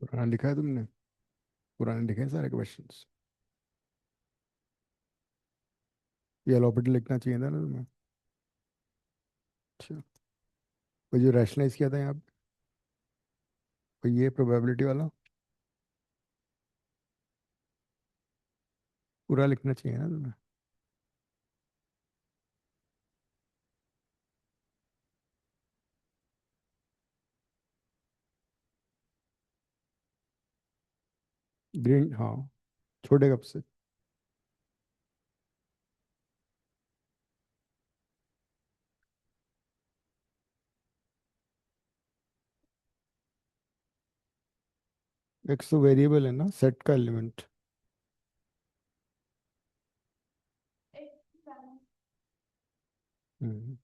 पुराना लिखा है तुमने? पुराने लिखे हैं सारे क्वेश्चंस? ये L'Hopital लिखना चाहिए था ना तुम्हें। अच्छा, वो जो रैशनलाइज किया था यहाँ पे, वो ये प्रोबेबिलिटी वाला पूरा लिखना चाहिए ना तुम्हें। ग्रीन, हाँ, छोटे कप से। एक्स तो वेरिएबल है ना, सेट का element. Hmm.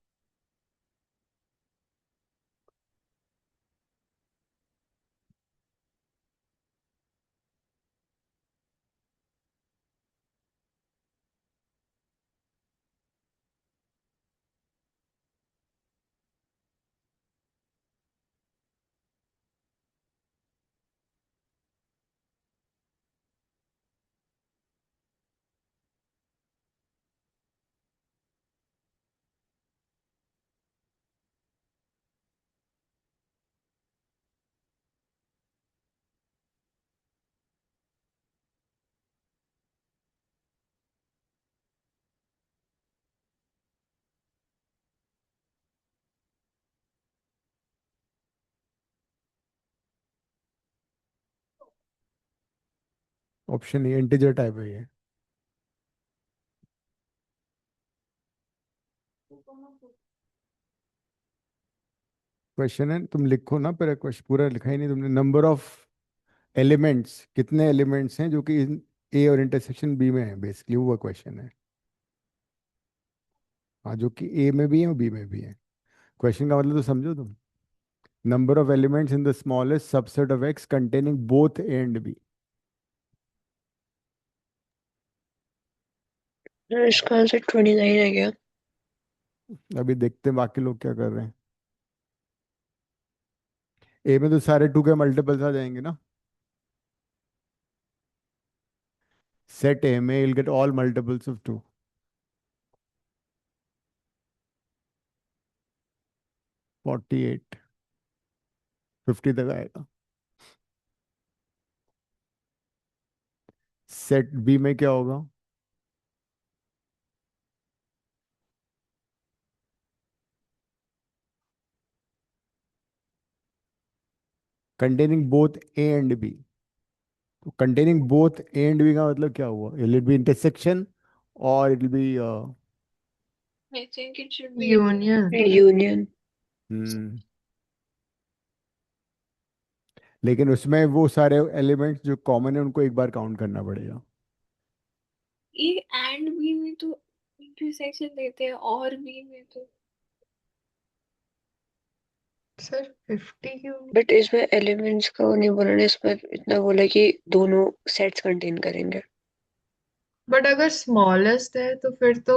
Option a integer type है ये। क्वेश्चन है, तुम लिखो ना, पर क्वेश्चन पूरा लिखा ही नहीं तुमने। नंबर ऑफ एलिमेंट्स, कितने एलिमेंट्स हैं जो कि ए और इंटरसेक्शन बी में है, बेसिकली वो क्वेश्चन है। हाँ, जो कि ए में भी है और बी में भी है। क्वेश्चन का मतलब तो समझो तुम। Number of elements in the smallest subset of x containing both A and B. इसका आंसर 29 है क्या? अभी देखते हैं बाकी लोग क्या कर रहे हैं। ए में तो सारे टू के मल्टीपल्स आ जाएंगे ना। सेट ए में will get all multiples of two. 48, 50 तक आएगा। सेट बी में क्या होगा? Containing both A and B. तो containing both A and B का मतलब क्या हुआ? इट विल बी इंटरसेक्शन और it will be I think it should be union. Union. लेकिन उसमें वो सारे एलिमेंट्स जो कॉमन है उनको एक बार काउंट करना पड़ेगा। ए एंड बी में तो इंटरसेक्शन देते हैं, और बी में तो सर 50 क्यों? बट इसमें एलिमेंट्स का वो नहीं बोला ना, इसमें इतना बोला कि दोनों सेट्स कंटेन करेंगे। बट अगर स्मॉलेस्ट है तो फिर तो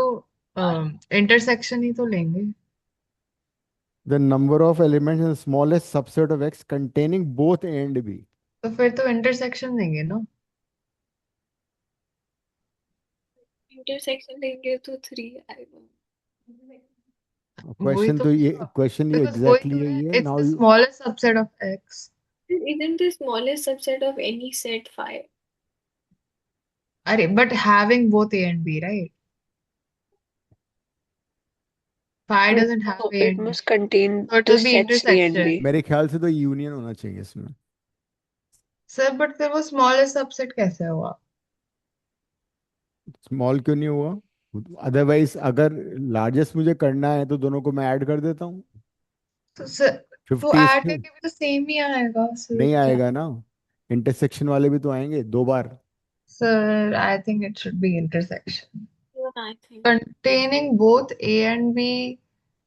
इंटरसेक्शन ही तो लेंगे। The number of elements in smallest subset of x containing both A and B. तो फिर तो इंटरसेक्शन देंगे ना। इंटरसेक्शन लेंगे तो 3 आएगा। वही क्वेश्चन तो तो ये, पूछा, क्वेश्चन ये बिकॉज वही एग्जैक्टली तो यही है, है it's now the you. Smallest subset of x. Isn't the smallest subset of any set 5? अरे but having both A and B right, phi तो doesn't have a it and b, must contain so it the will be sets A and intersection. B. मेरे ख्याल से तो union होना चाहिए इसमें। Sir but फिर वो स्मॉलेस्ट सबसेट कैसे हुआ? स्मॉल क्यों नहीं हुआ? अदरवाइज अगर लार्जेस्ट मुझे करना है तो दोनों को मैं ऐड कर देता हूँ। तो सर तो 50 ऐड इसमें करके भी तो सेम ही आएगा सर नहीं क्या? आएगा ना। इंटरसेक्शन वाले भी तो आएंगे दो बार। Sir I think it should be intersection Yeah, I think. containing both a and b,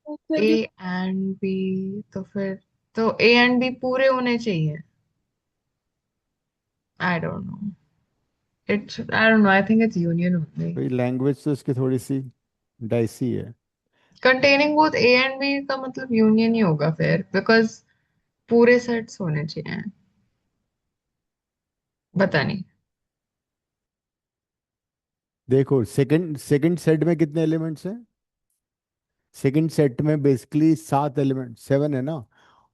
तो फिर a भी and b, तो फिर तो a and b पूरे होने चाहिए। I don't know, it's I don't know, I think it's union only. भाई लैंग्वेज तो इसकी थोड़ी सी डाइसी है। Containing both A and B का मतलब यूनियन ही होगा फिर, बिकॉज पूरे सेट्स होने चाहिए। पता नहीं। देखो सेकंड सेकंड सेट में कितने एलिमेंट्स हैं? सेकंड सेट में बेसिकली 7 एलिमेंट, 7 है ना।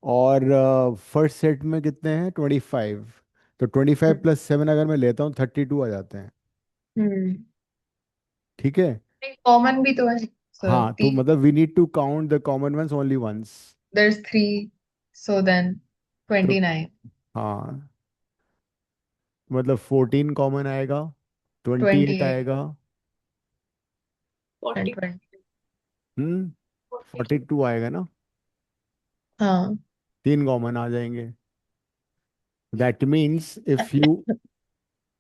और फर्स्ट सेट में कितने हैं? 25। तो 25 प्लस 7 अगर मैं लेता हूँ 32 आ जाते हैं। हम्म, ठीक है। कॉमन भी तो है सर, हाँ, तो तीन। मतलब we need to count the common ones only once. there's 3, so then तो 29, हाँ, मतलब 14 कॉमन आएगा, 28 28 आएगा। and 40, 20। 42। 42 आएगा ना। हाँ। 3 कॉमन आ जाएंगे। दैट मीन्स इफ यू,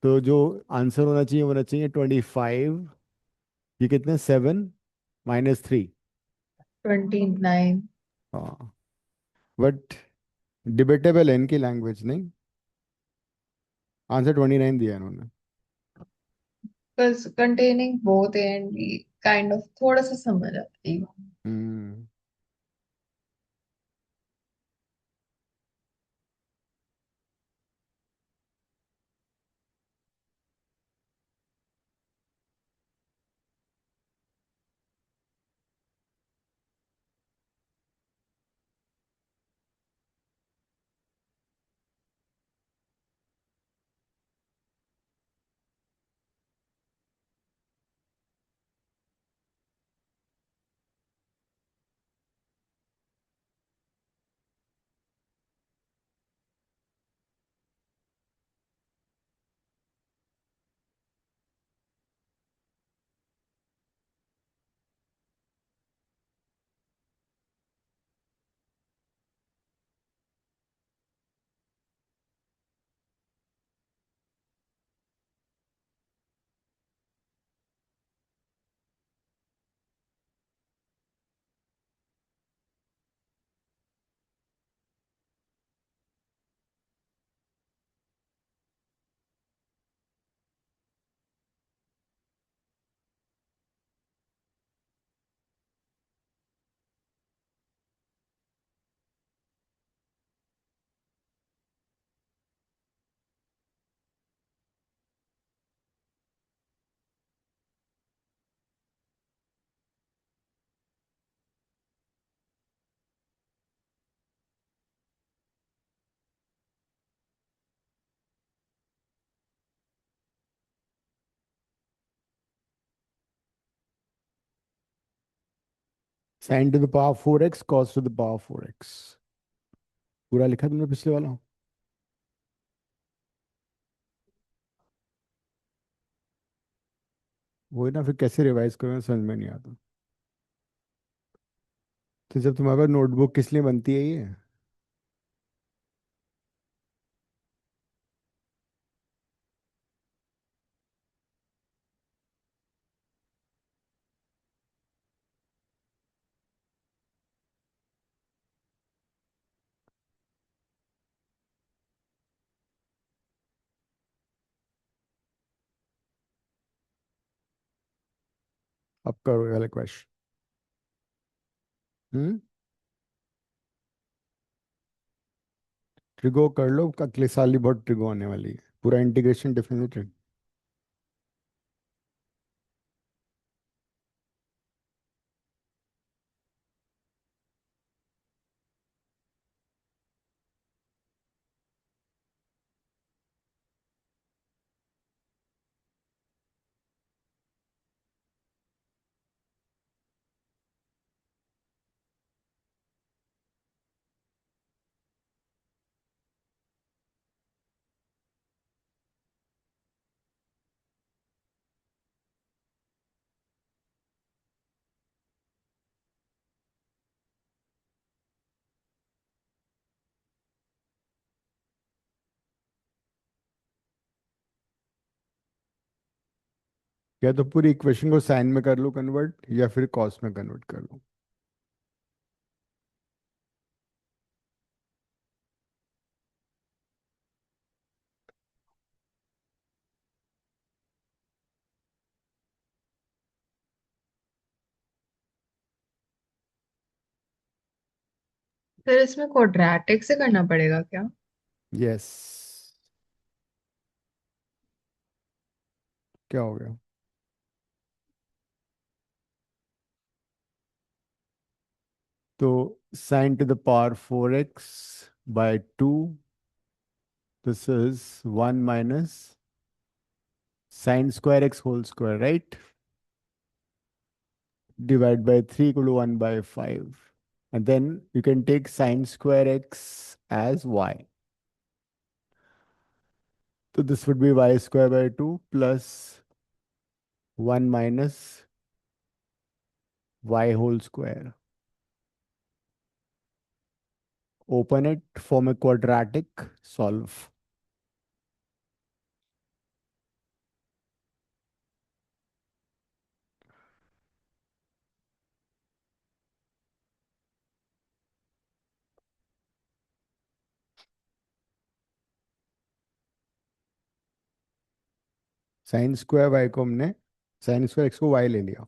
तो जो आंसर होना चाहिए 25। ये कितने? 7 -3। 29। हाँ, बट डिबेटेबल है इनकी लैंग्वेज नहीं। आंसर 29 दिया इन्होंने। because containing both A and B kind of थोड़ा सा समझ आती है। Hmm. Sine to the power 4x cos to the power 4x। पूरा लिखा तुमने पिछले वाला? वही ना, फिर कैसे रिवाइज करोगे समझ में नहीं आता। तो जब तुम्हारे पास नोटबुक किस लिए बनती है ये? अब करो ये वाला क्वेश्चन। हम्म। ट्रिगो कर लो, अगले साल ही बहुत ट्रिगो आने वाली है, पूरा इंटीग्रेशन डिफिनेटली। या तो पूरी इक्वेशन को साइन में कर लो कन्वर्ट, या फिर कॉस में कन्वर्ट कर लो। फिर इसमें क्वाड्रेटिक से करना पड़ेगा क्या? यस। क्या हो गया? तो sine to the power 4x by 2, this is 1 minus sine square x whole square, right? Divide by 3 equal to 1 by 5. And then you can take sine square x as y. So this would be y square by 2 plus 1 minus y whole square. Open it, form a quadratic, solve. Sine square y को हमने sign square x को y ले लिया।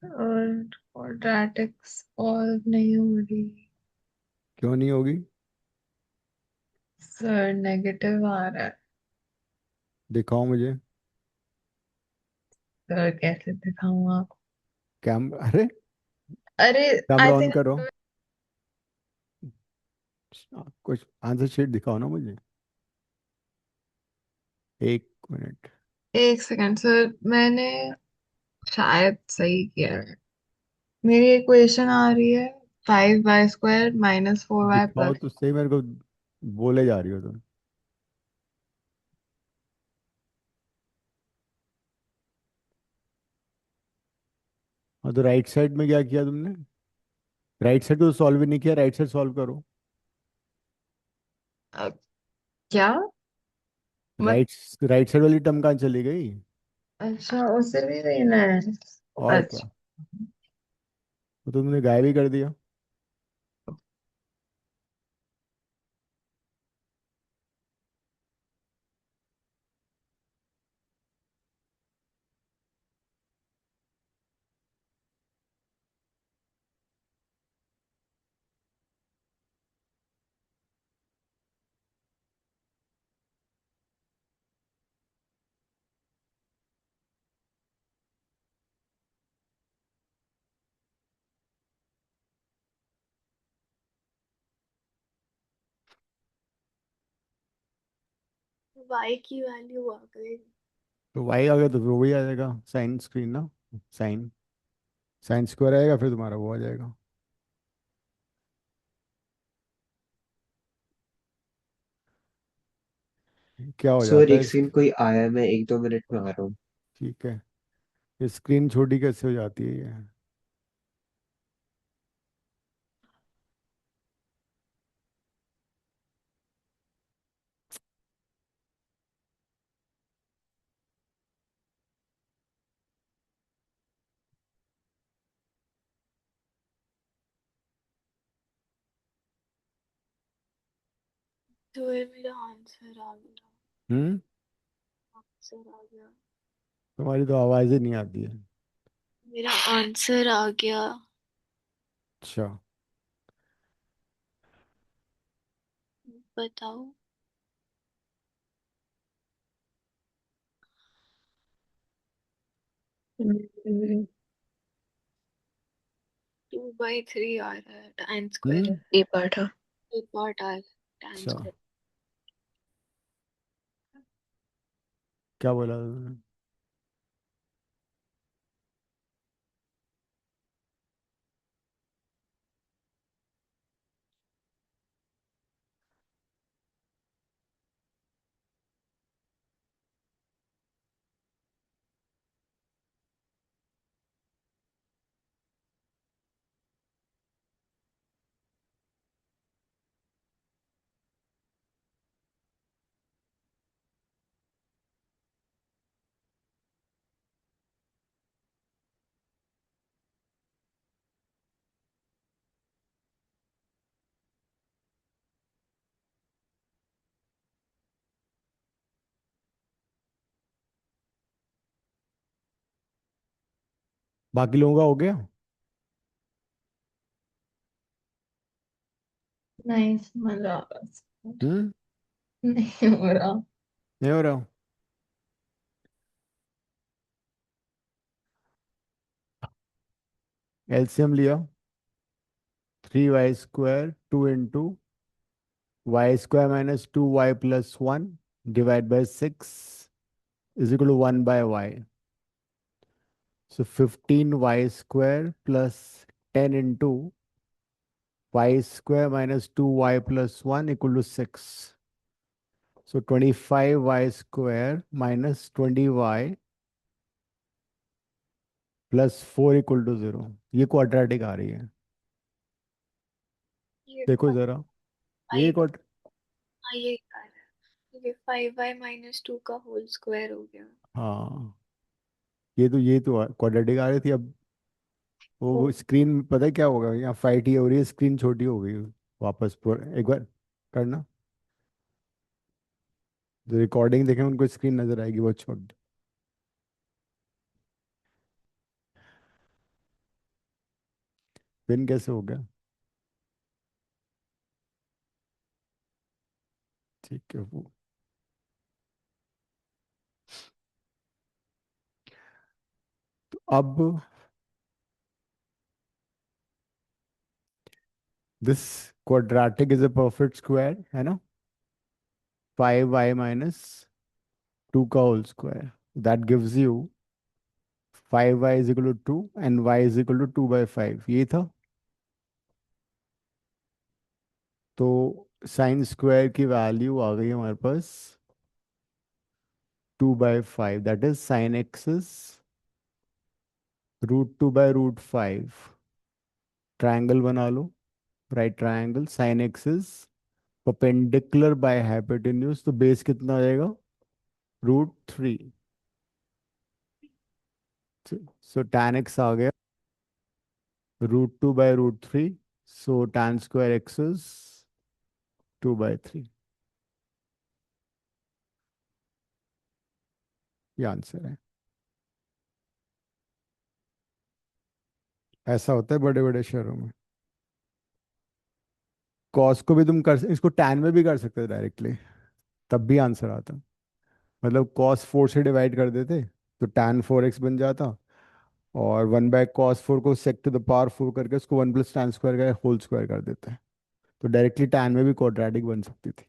और quadratic solve नहीं हो रही। क्यों नहीं होगी? सर नेगेटिव आ रहा है। दिखाओ मुझे। सर कैसे दिखाऊं आप? अरे अरे आई कैमरा ऑन थिंक करो। कुछ आंसर शीट दिखाओ ना मुझे। एक मिनट। एक सेकंड सर, मैंने शायद सही किया है। मेरी इक्वेशन आ रही है 5y² माइनस 4y दिखाओ प्लस। तो सही मेरे को, बोले जा रही हो तुम। हाँ, तो राइट साइड में क्या किया तुमने? राइट साइड को सॉल्व ही नहीं किया, राइट साइड सॉल्व करो। क्या? मत राइट राइट साइड वाली टर्म कहाँ चली गई? अच्छा, उसे भी लेना है। और क्या, अच्छा। वो तो तुमने गायब ही कर दिया। y की वैल्यू आ गई। तो वाई आ गया तो वो भी आ जाएगा साइन स्क्रीन ना, साइन साइन स्क्वायर आएगा फिर तुम्हारा वो आ जाएगा। क्या हो सर जाता है एक इस। सेकंड, कोई आया है, मैं 1-2 मिनट में आ रहा हूँ। ठीक है। ये स्क्रीन छोटी कैसे हो जाती है ये। तो ये मेरा आंसर आ गया। हम्म। आंसर आ गया। तुम्हारी तो आवाज ही नहीं आती है। मेरा आंसर आ गया। अच्छा। बताओ। 2/3 आ रहा है tan स्क्वायर। हम्म। ये पार्ट हाँ। एक पार्ट आ रहा है tan अच्छा, स्क्वायर। क्या बोला तुमने। बाकी लोगों का हो गया। नहीं समझ आ रहा। हम्म। नहीं हो रहा। नहीं हो रहा। एलसीएम लिया। 3y² 2 into y² - 2y + 1 divide by 6 is equal to 1/y। So 15y² + 10 into y² - 2y + 1 equal to 6. So 25y² - 20y + 4 equal to 0। ये क्वाड्रेटिक आ रही है। ये देखो जरा। ये फाइव। क्वाड हाँ ये आ रहा है। ये 5y - 2 का होल स्क्वायर हो गया। हाँ, ये तो क्वाड्रेटिक आ रही थी। अब वो ओ, स्क्रीन पता है क्या होगा, यहाँ फाइट ये हो रही है, स्क्रीन छोटी हो गई। वापस पर एक बार करना। जो रिकॉर्डिंग देखें उनको स्क्रीन नजर आएगी बहुत छोटी। पिन कैसे हो गया। ठीक है वो। तो अब this quadratic is a perfect square है ना। 5y - 2 का whole square, that gives you 5y = 2 and y = 2/5। ये था। तो साइन स्क्वायर की वैल्यू आ गई हमारे पास 2/5, that is sine x is √2/√5। Triangle बना लो, right triangle, sine x is perpendicular by hypotenuse, तो बेस कितना आ जाएगा √3। सो tan x आ गया √2/√3। सो tan स्क्वायर एक्सिस 2/3। ये आंसर है। ऐसा होता है बड़े बड़े शहरों में। कॉस को भी तुम इसको टैन में भी कर सकते थे डायरेक्टली, तब भी आंसर आता। मतलब कॉस 4 से डिवाइड कर देते तो tan 4x बन जाता, और 1/cos 4 को sec⁴ करके उसको 1 + tan स्क्वायर का होल स्क्वायर कर देते हैं। तो डायरेक्टली टैन में भी क्वाड्रेटिक बन सकती थी।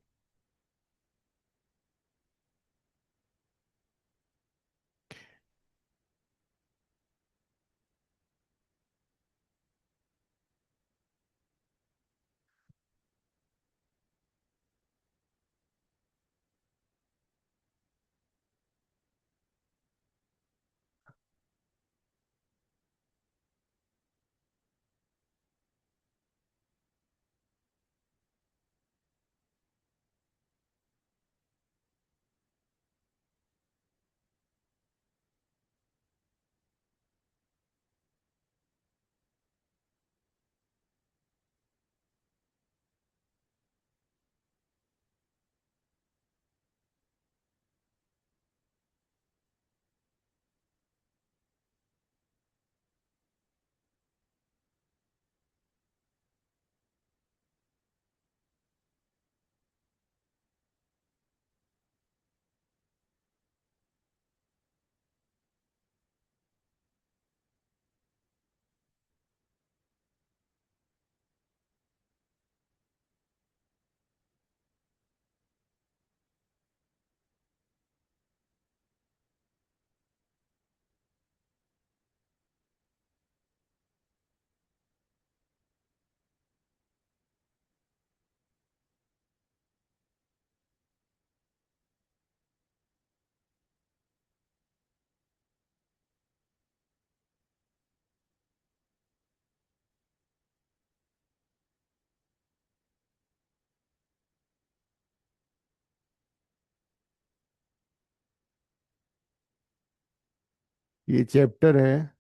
ये चैप्टर है,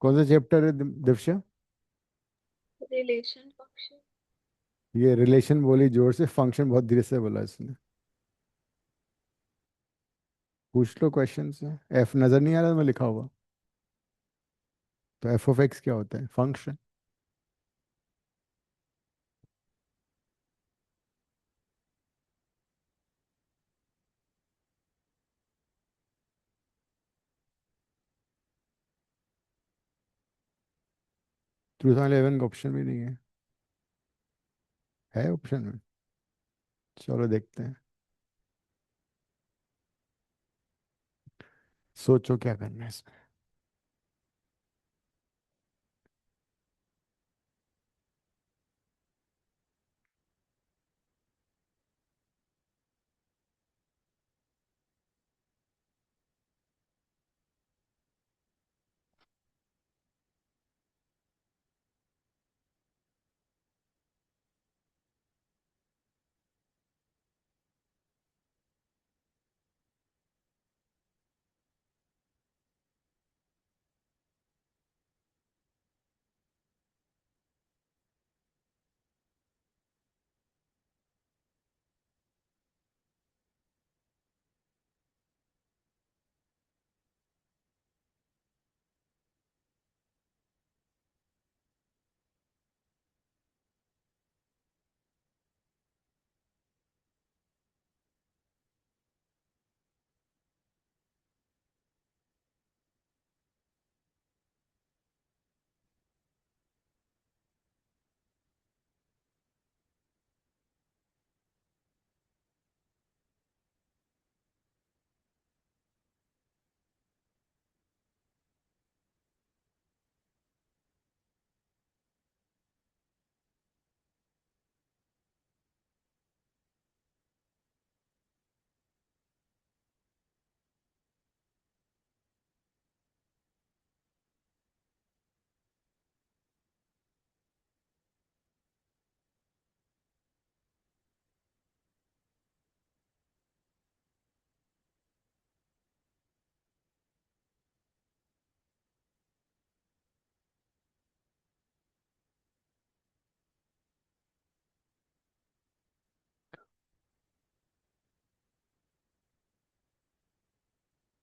कौन सा चैप्टर है दिव्या? Relation function. ये रिलेशन बोली जोर से, फंक्शन बहुत धीरे से बोला इसने। पूछ लो क्वेश्चन से। एफ नजर नहीं आ रहा मैं लिखा हुआ? तो एफ ऑफ एक्स क्या होता है? फंक्शन। टू थाउजेंड इलेवन का ऑप्शन भी नहीं है ऑप्शन में? चलो देखते हैं, सोचो क्या करना है इसमें।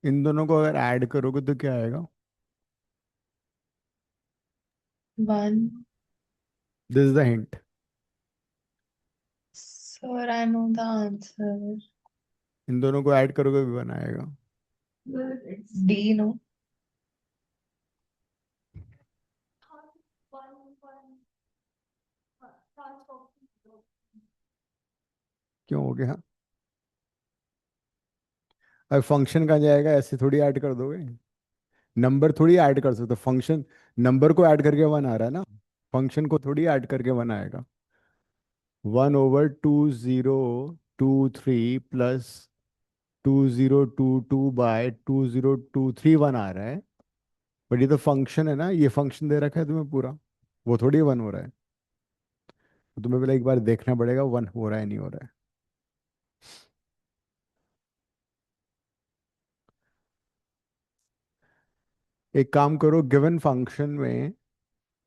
इन दोनों को अगर ऐड करोगे तो क्या आएगा? 1. This is the hint. Sir, I know the answer. इन दोनों को ऐड करोगे भी बनाएगा। D, no? क्यों हो गया? अब फंक्शन कहाँ जाएगा? ऐसे थोड़ी ऐड कर दोगे, नंबर थोड़ी ऐड कर सकते फंक्शन। नंबर को ऐड करके वन आ रहा है ना, फंक्शन को थोड़ी ऐड करके वन आएगा। 1/2023 प्लस 2022 बाय 2023 वन आ रहा है। बट ये तो फंक्शन है ना, ये फंक्शन दे रखा है तुम्हें पूरा, वो थोड़ी वन हो रहा है। तो तुम्हें पहले एक बार देखना पड़ेगा वन हो रहा है नहीं हो रहा है। एक काम करो, गिवन फंक्शन में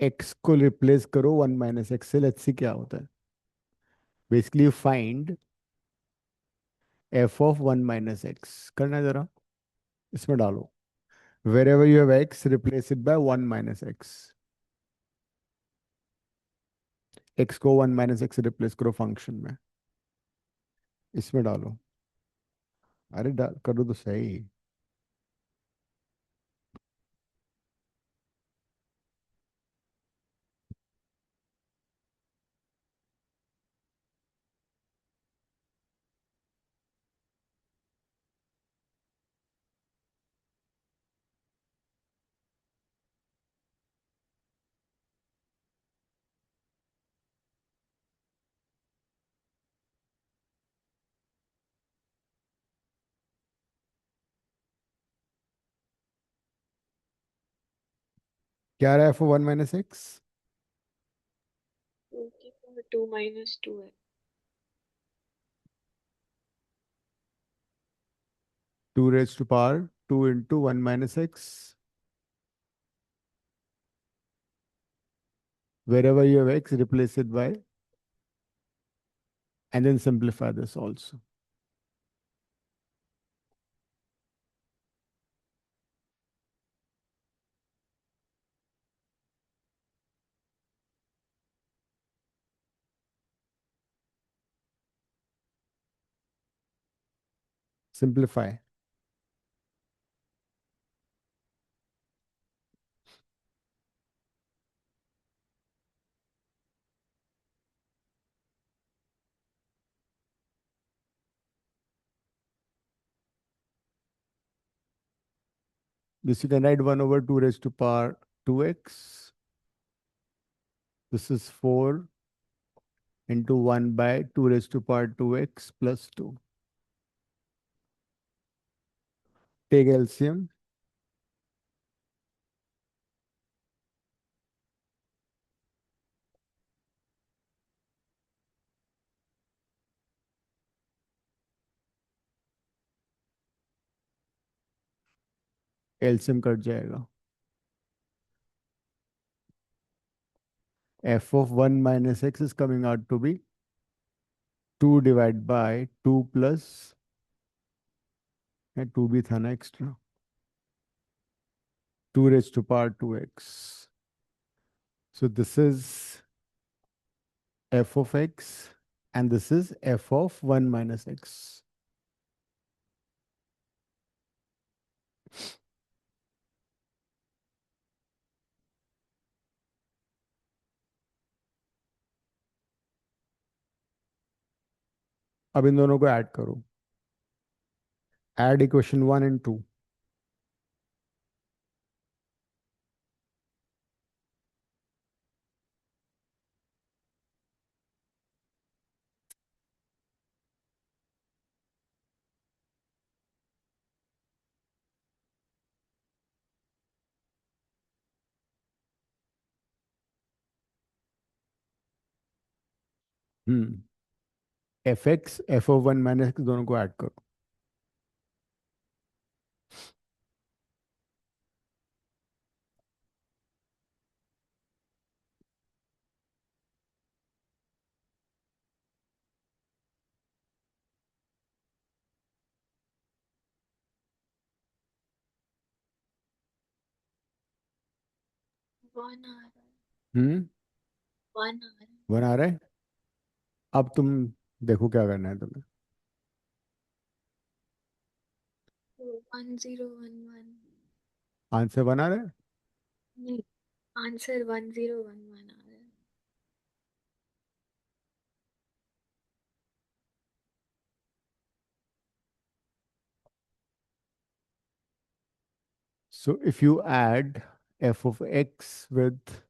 एक्स को रिप्लेस करो वन माइनस एक्स से, लेट्स सी क्या होता है। Basically find F of one minus x करना है जरा, इसमें डालो। wherever you have x replace it by 1 minus x। x को 1 माइनस एक्स रिप्लेस करो फंक्शन में, इसमें डालो। अरे डाल करो तो सही। क्या रहा है for 1 माइनस एक्स? 2 माइनस 2 है। 2 raise to power 2 into 1 minus x. Wherever you have x, replace it by, and then simplify this also. Simplify. This you can write 1 over 2 raised to power 2x. This is 4 into 1 by 2 raised to power 2x plus 2. Take LCM. LCM cut जाएगा. F of 1 minus x is coming out to be 2 divided by 2 plus, 2 भी था ना extra, 2 raised to power 2x. So this is f of x and this is f of 1 minus x. अब इन दोनों को add करो. Add equation 1 and 2. fx, f of 1 minus x दोनों को add करो. वन आ रहा है, हम्म वन आ रहा है. 1 आ रहा है. अब तुम देखो क्या करना है तुम्हें. 1011. आंसर 1 आ रहा है. नहीं, आंसर 1011 आ रहा है. So if you add f of x with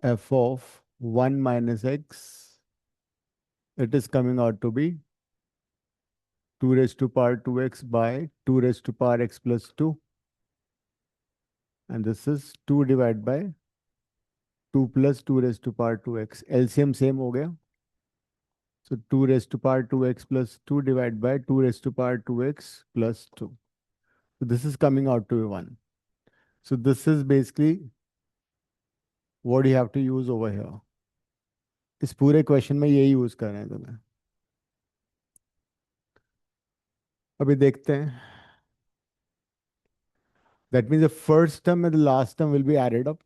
f of 1 minus x, it is coming out to be 2 raised to power 2x by 2 raised to power x plus 2. And this is 2 divided by 2 plus 2 raised to power 2x. LCM same हो गया. So 2 raised to power 2x plus 2 divided by 2 raised to power 2x plus 2. So this is coming out to be 1. So this is basically what you have to use over here. इस पूरे question में यही use कर रहे हैं तुम्हें. अभी देखते हैं. That means the first term and the last term will be added up.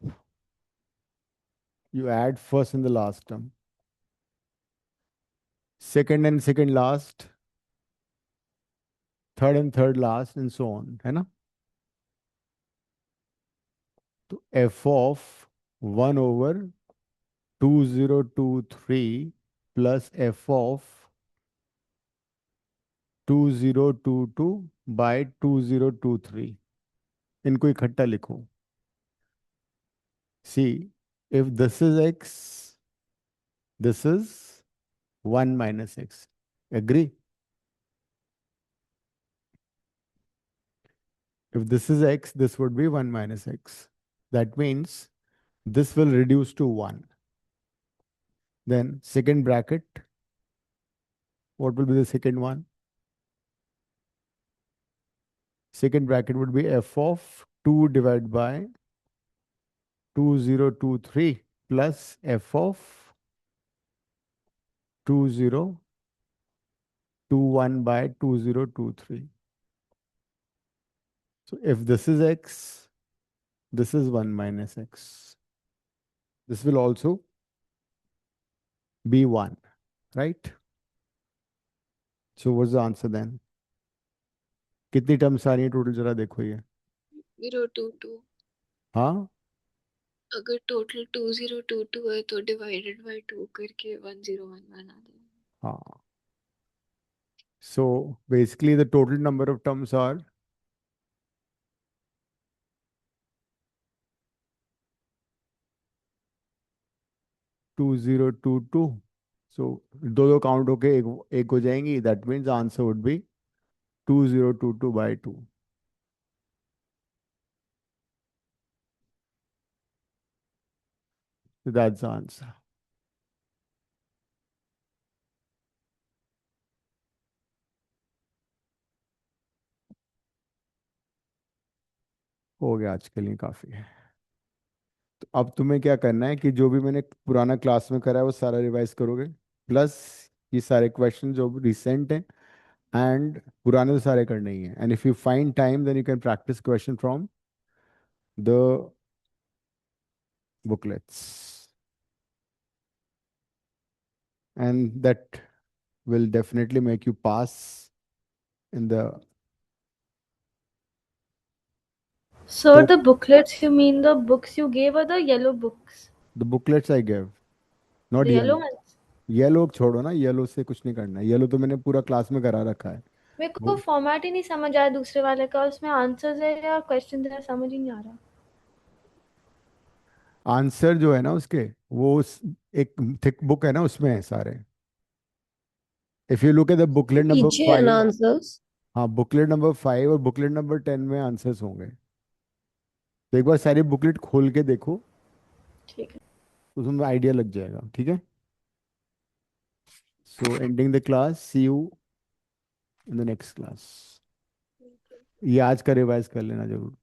You add first and the last term. Second and second last. Third and third last and so on. है ना? तो f of 1 over 2023 plus f of 2022 by 2023. इनको इकट्ठा लिखो. See, if this is x, this is 1 minus x. Agree? If this is x, this would be 1 minus x. That means this will reduce to 1. Then second bracket, what will be the second one? Second bracket would be f of 2 divided by 2023 plus f of 2021 by 2023. So if this is x, this is 1 minus x. This will also be 1, right? So what's the answer then? कितनी terms आ रही है total, जरा देखो ये. 022। हाँ, अगर total 2022 है तो डिवाइडेड बाय 2 करके 1011 बना दें। हाँ. So basically the total number of terms are 2022. So दो दो काउंट होके एक एक हो जाएंगी. That means the answer would be 2022 by 2. So that's the answer. हो गया आज के लिए काफी है. तो अब तुम्हें क्या करना है कि जो भी मैंने पुराना क्लास में करा है वो सारा रिवाइज करोगे, प्लस ये सारे क्वेश्चन जो रिसेंट हैं, एंड पुराने तो सारे करने ही हैं. And if you find time then you can practise question from the booklets, and that will definitely make you pass in the. Sir, So the booklets, you mean the books you gave or the yellow books? the booklets I gave, not The yellow yellow. ones? Yellow छोड़ो ना, yellow से कुछ नहीं करना है. Yellow तो मैंने पूरा क्लास में करा रखा है. मेरे को वो फॉर्मेट ही नहीं समझ आया दूसरे वाले का, उसमें आंसर्स है या क्वेश्चन है, समझ ही नहीं आ रहा. आंसर जो है ना उसके, वो एक थिक बुक है ना, उसमें है सारे. If you look at the booklet number पीछे है ना 5. आंसर्स? हाँ, बुकलेट नंबर 5 और बुकलेट नंबर 10 में आंसर्स होंगे. तो एक बार सारी बुकलेट खोल के देखो, ठीक है. तो तुम्हें आइडिया लग जाएगा. ठीक है. So ending the class, see you in the next class. ये आज का रिवाइज कर लेना जरूर.